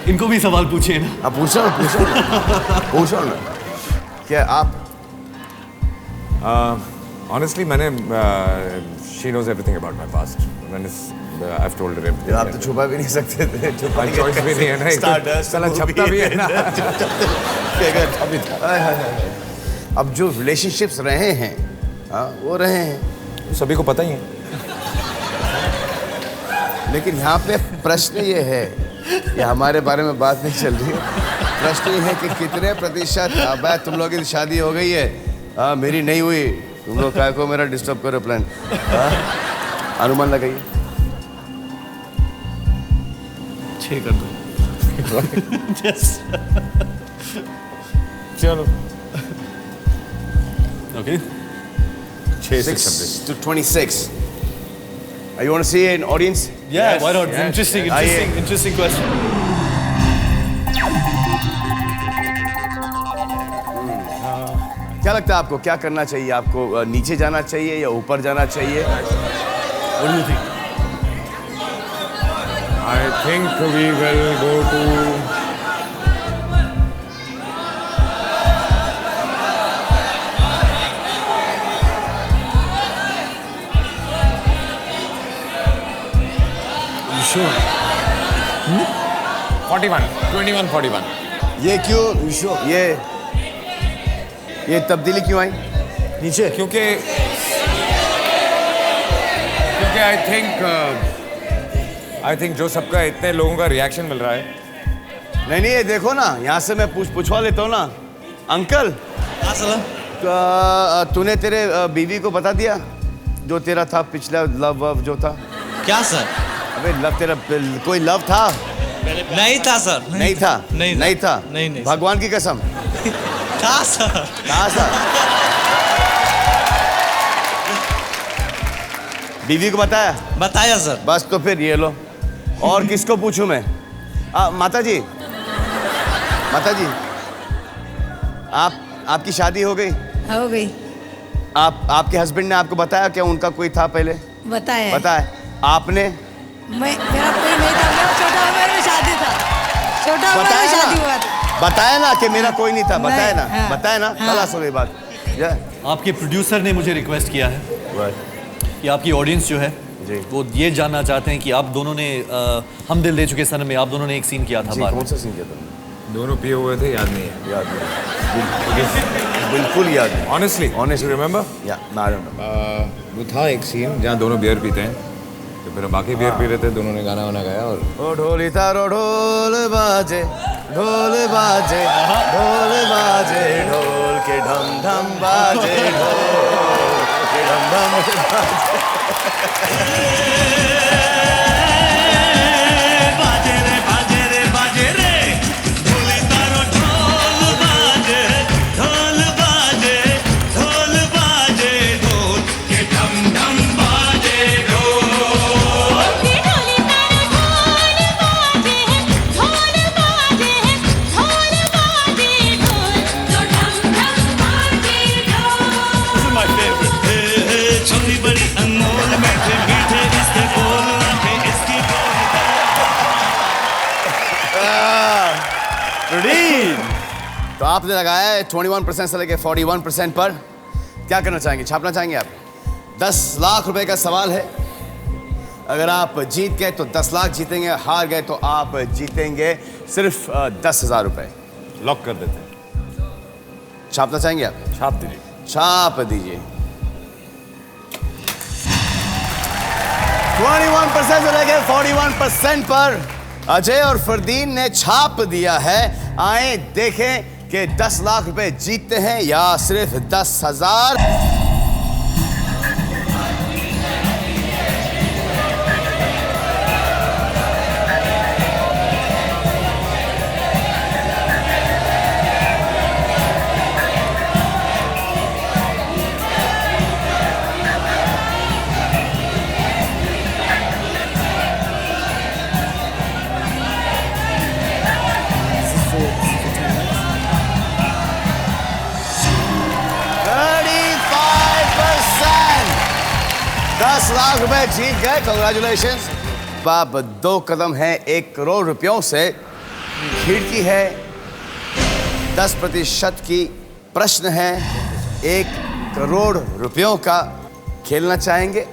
इनको भी सवाल पूछिए ना। आप पूछो ना। क्या आप Honestly, मैंने she knows everything about my past. I've told her everything. आप तो छुपा भी नहीं सकते थे। छुपा चॉइस भी नहीं है ना। साला छपता भी है ना। अब जो रिलेशनशिप्स रहे हैं, वो रहे हैं, सभी को पता ही है। लेकिन यहाँ पे प्रश्न ये है, ये हमारे बारे में बात नहीं चल रही है। प्रश्न ये है कि कितने प्रतिशत, अब तुम लोगों की शादी हो गई है, मेरी नहीं हुई, तुम लोग काय को मेरा डिस्टर्ब करो प्लान। अनुमान लगाइए। 6 कर दो। चलो। Okay. 6 to 26. You want to see an audience? Yeah, why not? Interesting question. क्या लगता है आपको, क्या करना चाहिए? आपको नीचे जाना चाहिए या ऊपर जाना चाहिए? What do you think? I think we will go to Sure. 21. ये क्यों? ये तब्दीली क्यों आई नीचे? क्योंकि आई थिंक जो सबका इतने लोगों का रिएक्शन मिल रहा है। नहीं, ये देखो ना, यहाँ से मैं पूछवा लेता हूँ ना। अंकल, तूने तेरे बीवी को बता दिया जो तेरा था पिछला लव जो था? क्या सर? अबे लव, तेरा कोई लव था? नहीं था सर। नहीं था? नहीं था? नहीं। भगवान की कसम। था सर। बीवी को बताया? बताया सर। बस तो फिर ये लो। और किसको पूछूं मैं? माता जी, आपकी शादी हो गई? हो गई। आपके हस्बैंड ने आपको बताया क्या उनका कोई था पहले? बताया। बताया आपने? मेरा कोई नहीं था, मेरा छोटा उम्र में शादी था, छोटा उम्र में शादी हुआ था। बताया ना कि मेरा कोई नहीं था, बताया ना, हाँ, बताया ना, खलास हो गई बात। आपके प्रोड्यूसर ने मुझे रिक्वेस्ट किया है कि आपकी ऑडियंस जो है वो ये जानना चाहते हैं कि आप दोनों ने हम दिल दे चुके सनम में आप दोनों ने एक सीन किया था। कौन सा सीन किया था? दोनों पिए हुए थे, याद नहीं है। याद नहीं, बिल्कुल याद नहीं। Honestly, you remember? Yeah, I remember. वो था एक सीन जहाँ दोनों बियर पीते हैं, तो फिर बाकी बियर पी रहे थे, दोनों ने गाना वाना गाया और ओ ढोली तारो ढोल बाजे, ढोल बाजे, ढोल बाजे, ढोल के ढम ढम बाजे, ढोल के ढम ढम बाजे। तो आपने लगाया है 21% से लेकर 41% पर। क्या करना चाहेंगे? छापना चाहेंगे आप? 10 लाख रुपए का सवाल है। अगर आप जीत गए तो 10 लाख जीतेंगे, हार गए तो आप जीतेंगे सिर्फ 10,000 रुपए। लॉक कर देते हैं। छापना चाहेंगे आप? छाप दीजिए। छाप दीजिए। 21% से लेकर 41% पर अजय और फरदीन ने छाप दिया है। आए देखें कि 10 लाख रुपए जीतते हैं या सिर्फ 10,000। लाख रुपए जीत गए, कांग्रेचुलेशंस। आप 2 कदम है 1 करोड़ रुपयों से। खिड़की है 10% की। प्रश्न है 1 करोड़ रुपयों का। खेलना चाहेंगे?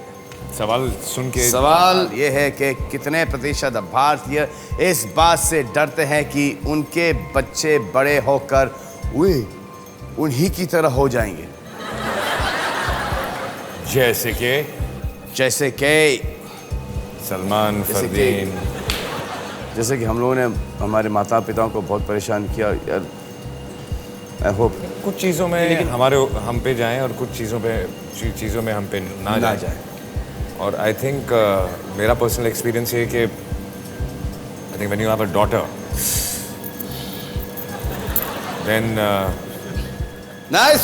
सवाल सुन के सवाल ये है कि कितने प्रतिशत भारतीय इस बात से डरते हैं कि उनके बच्चे बड़े होकर वे उन्हीं की तरह हो जाएंगे? जैसे कि सलमान, फरदीन। जैसे कि हम लोगों ने हमारे माता पिताओं को बहुत परेशान किया यार। आई होप कुछ चीज़ों में हम पे जाएं और कुछ चीज़ों में हम पे ना जाएं। और आई थिंक मेरा पर्सनल एक्सपीरियंस ये कि I think when you have a daughter then नहीं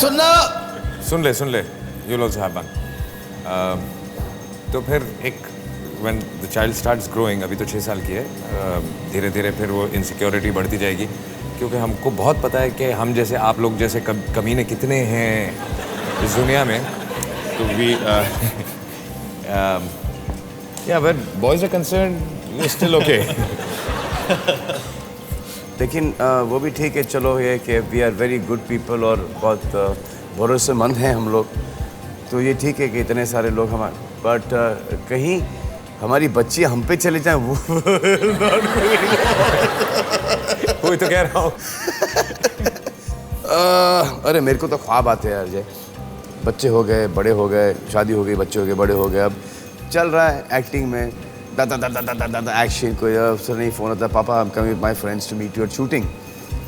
सुन ले you will also have one. तो फिर एक when the child starts growing, अभी तो 6 साल की है, धीरे धीरे फिर वो इनसिक्योरिटी बढ़ती जाएगी, क्योंकि हमको बहुत पता है कि हम जैसे आप लोग जैसे कमीने कितने हैं इस दुनिया में। तो वी या when boys are concerned you still okay. लेकिन वो भी ठीक है। चलो ये कि we are very good people और बहुत भरोसेमंद हैं हम लोग, तो ये ठीक है कि इतने सारे लोग हमारे, बट कहीं हमारी बच्ची हम पे चले जाएं वो वही तो कह रहा हूँ। अरे मेरे को तो ख्वाब आते हैं यार जय। बच्चे हो गए, बड़े हो गए, शादी हो गई, बच्चे हो गए, बड़े हो गए, अब चल रहा है एक्टिंग में दादा एक्शन। कोई अफसर नहीं फ़ोन आता, papa I am coming with my friends to meet you at shooting.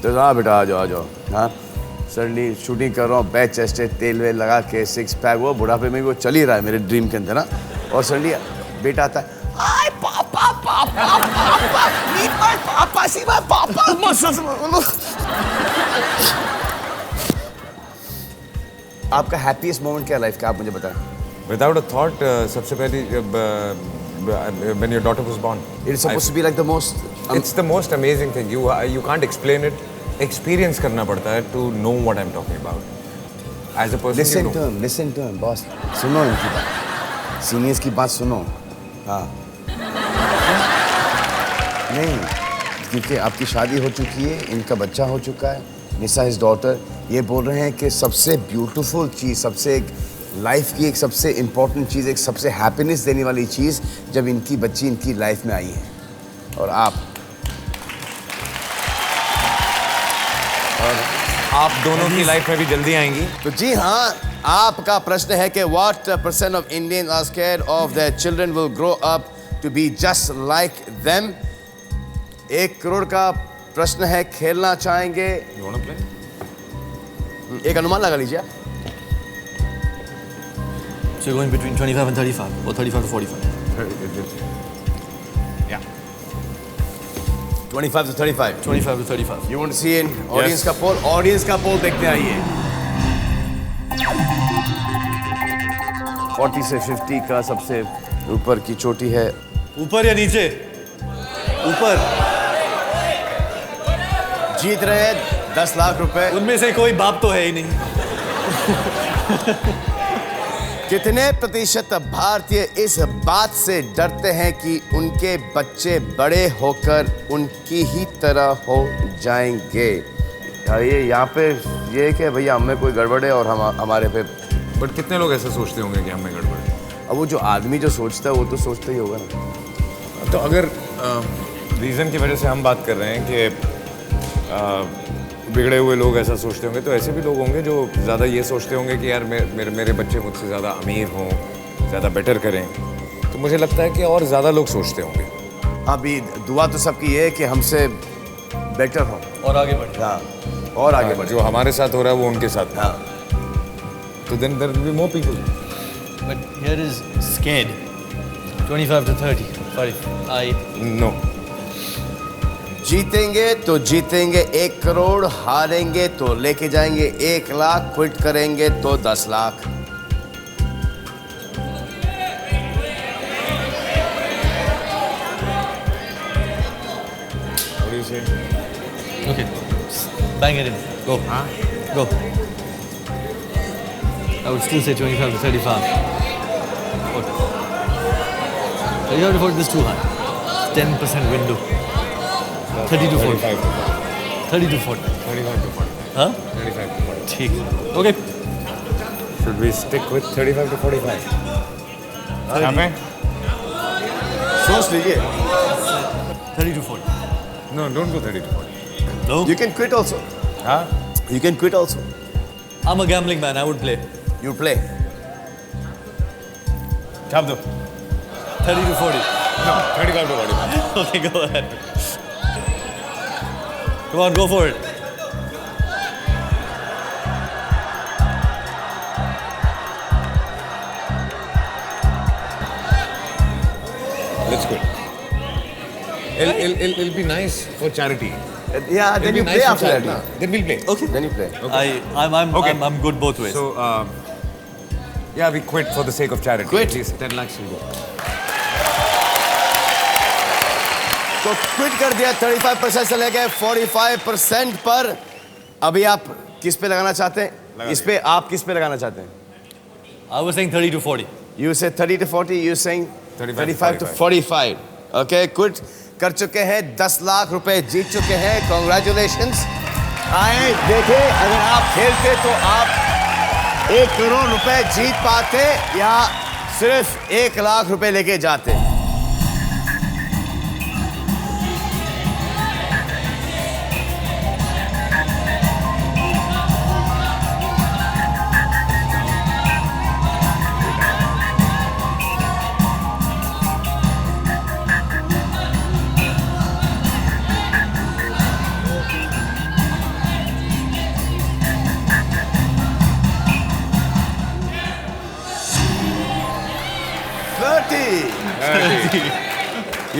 तो हाँ बेटा आ जाओ। हाँ सडनली शूटिंग कर रहा हूँ, बैच चेस्ट तेल वेल लगा के 6 पैक, वो बुढ़ापे में भी वो चल ही रहा है मेरे ड्रीम के अंदर ना। और सडनली बेटा आता है, आय पापा पापा पापा मीट माय पापा, सी माय पापा आपका हैप्पीएस्ट मोमेंट क्या लाइफ का, आप मुझे बताएं। Without a thought, सबसे पहली जब when your daughter was born, it's supposed to be like the most it's the most amazing thing. You can't explain it. Experience करना पड़ता है to know what I'm talking about. As a person, Listen to him, boss. सुनो इनकी बात, seniors की बात सुनो. हाँ. नहीं, क्योंकि आपकी शादी हो चुकी है, इनका बच्चा हो चुका है, निसा हिज डॉटर. ये बोल रहे हैं कि सबसे ब्यूटीफुल चीज़, सबसे एक लाइफ की एक सबसे इम्पोर्टेंट चीज़, एक सबसे हैप्पीनेस देने वाली चीज़ जब इनकी बच्ची इनकी लाइफ में आई है. और आप दोनों की लाइफ में भी जल्दी आएंगी. तो जी हाँ, आपका प्रश्न है कि what % of Indians are scared of their children will grow up to be just like them. 1 crore का प्रश्न है, खेलना चाहेंगे? एक अनुमान लगा लीजिए. So you're going between 25 and 35 or 35 to 45? Yeah. 25 to 35. 25 to 35. You want to see in audience का poll? Audience का poll देखते आइए. 40 से 50 का सबसे ऊपर की चोटी है. ऊपर या नीचे? ऊपर. जीत रहे हैं 10 लाख रुपए. उनमें से कोई बाप तो है ही नहीं. कितने प्रतिशत भारतीय इस बात से डरते हैं कि उनके बच्चे बड़े होकर उनकी ही तरह हो जाएंगे? ये यहाँ पे ये कि भैया हमें कोई गड़बड़ है और हमारे पे. बट कितने लोग ऐसा सोचते होंगे कि हमें गड़बड़ है? अब वो जो आदमी जो सोचता है वो तो सोचता ही होगा ना. तो अगर रीज़न की वजह से हम बात कर रहे हैं कि बिगड़े हुए लोग ऐसा सोचते होंगे, तो ऐसे भी लोग होंगे जो ज़्यादा ये सोचते होंगे कि यार मेरे बच्चे मुझसे ज़्यादा अमीर हों, ज़्यादा बेटर करें. तो मुझे लगता है कि और ज़्यादा लोग सोचते होंगे. अभी दुआ तो सबकी ये है कि हमसे बेटर हो और आगे बढ़े. हाँ, और आगे बढ़े. जो हमारे साथ हो रहा है वो उनके साथ. हाँ. तो then there will be more people. But here is scared. 25 to 30. Sorry. No. जीतेंगे तो जीतेंगे 1 करोड़, हारेंगे तो लेके जाएंगे 1 लाख, क्विट करेंगे तो 10 lakh. What do you say? Okay. Bang it in. Go. Huh? Go. I would still say 25 to 35. 35 to 40 is too high. 10% window. 30 to 40. 30 to 40. 35 to 40. Huh? 35 to 40. ठीक. Okay. Should we stick with 35 to 45? यहाँ पे? सोच लीजिए. 30 to 40. No, don't go 30 to 40. No? You can quit also. Huh? You can quit also. I'm a gambling man. I would play. You play. छाप दो. 30 to 40. No, 35 to 45. Okay, go ahead. Come on, go for it. Let's quit. It'll be nice for charity. Yeah, then you play after that. Then we'll play. Okay. Then you play. I'm good both ways. So, yeah, we quit for the sake of charity. Quit. At least 10 lakhs will go. तो quit कर दिया. 35% से लेके 45% पर. अभी आप किस पे लगाना चाहते हैं? इस पे आप किस पे लगाना चाहते हैं? I was saying 30 to 40. You say 30 to 40. You saying 35 to 45. Okay, quit कर चुके हैं. 10 लाख रुपए जीत चुके हैं. Congratulations. आए देखें, अगर आप खेलते तो आप 1 करोड़ रुपए जीत पाते या सिर्फ 1 लाख रुपए लेके जाते.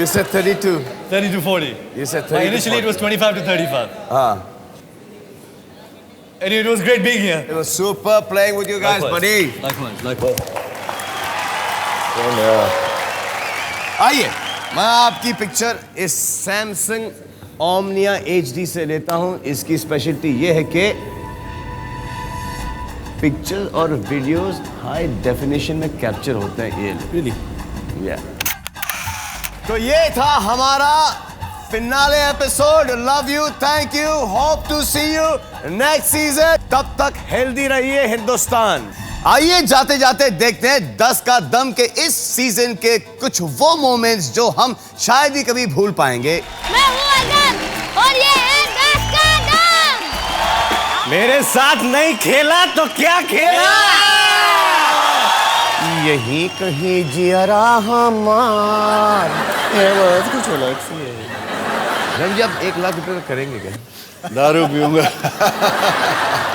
You said 32. 30 to 40. You said 30 Well, to initially 40. it was 25 to 35. And it was great being here. It was super playing with you guys, buddy. Likewise. आइए, मैं आपकी पिक्चर इस सैमसंग ओमनिया HD से लेता हूं. इसकी स्पेशलिटी ये है कि पिक्चर और वीडियोस हाई डेफिनेशन में कैप्चर होते हैं ये रियली या तो ये था हमारा finale episode love you thank you hope to see you next season तब तक हेल्दी रहिए हिंदुस्तान आइए जाते जाते देखते हैं 10 का दम के इस सीजन के कुछ वो मोमेंट्स जो हम शायद ही कभी भूल पाएंगे मैं हूं अदन और ये है 10 का दम मेरे साथ नहीं खेला तो क्या खेला यही कहीं जियरा हमार कुछ अलग सी है रंजी आप 1 लाख रुपए का करेंगे क्या दारू पीऊंगा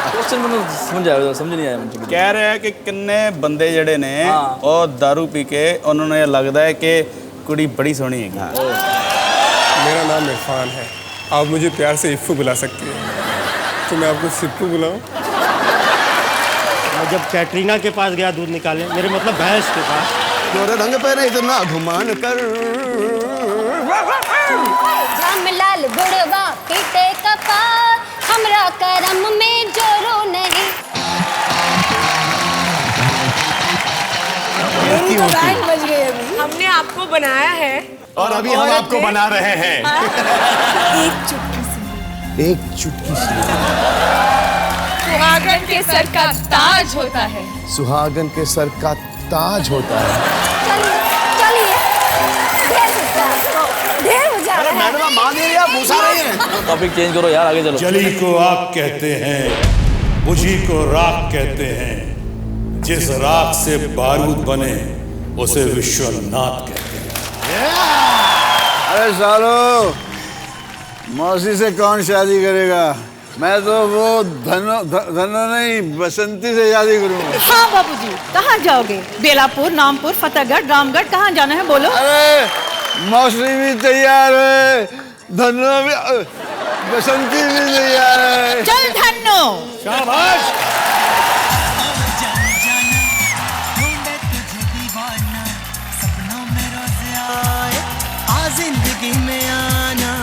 क्वेश्चन ਮੈਨੂੰ ਸਮਝ ਆਇਆ ਸਮਝ ਨਹੀਂ ਆਇਆ ਮੈਨੂੰ ਕਹਿ ਰਿਹਾ ਹੈ ਕਿ ਕਿੰਨੇ ਬੰਦੇ ਜਿਹੜੇ ਨੇ ਉਹ दारू पी के ਉਹਨਾਂ ਨੂੰ ਇਹ ਲੱਗਦਾ है कि कुड़ी बड़ी सोहनी है मेरा नाम इरफान है आप मुझे प्यार से इफ्फू बुला सकती हैं तो मैं आपको सिप्पू बुलाऊं मैं जब कैटरीना के पास गया दूध निकालने मेरे मतलब भैंस के पास तोरे रंग पे नहीं इतना घुमान कर लाल बुढ़वा पीटे कपार हमरा करम में जोरो नहीं तो बैंड बज गए अभी हमने आपको बनाया है और अभी हम आपको बना रहे हैं एक चुटकी सी सुहागन के सर का ताज होता है सुहागन के सर का ताज होता है चलिए ढेर हो जा रहा है मान नहीं रही आप घुसा रही हैं टॉपिक चेंज करो यार आगे चलो जली को आग कहते हैं बुझी को राख कहते हैं जिस राख से बारूद बने उसे विश्वनाथ कहते हैं अरे सालो मौसी से कौन शादी करेगा मैं तो वो धनो नहीं बसंती से शादी करूंगा हाँ बाबूजी कहाँ जाओगे बेलापुर नामपुर फतेहगढ़ रामगढ़ कहाँ जाना है बोलो अरे मौसी भी तैयार है धनो भी बसंती भी तैयार है चल धन्नो शाबाश जिंदगी में आना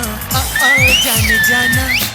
जाने जाना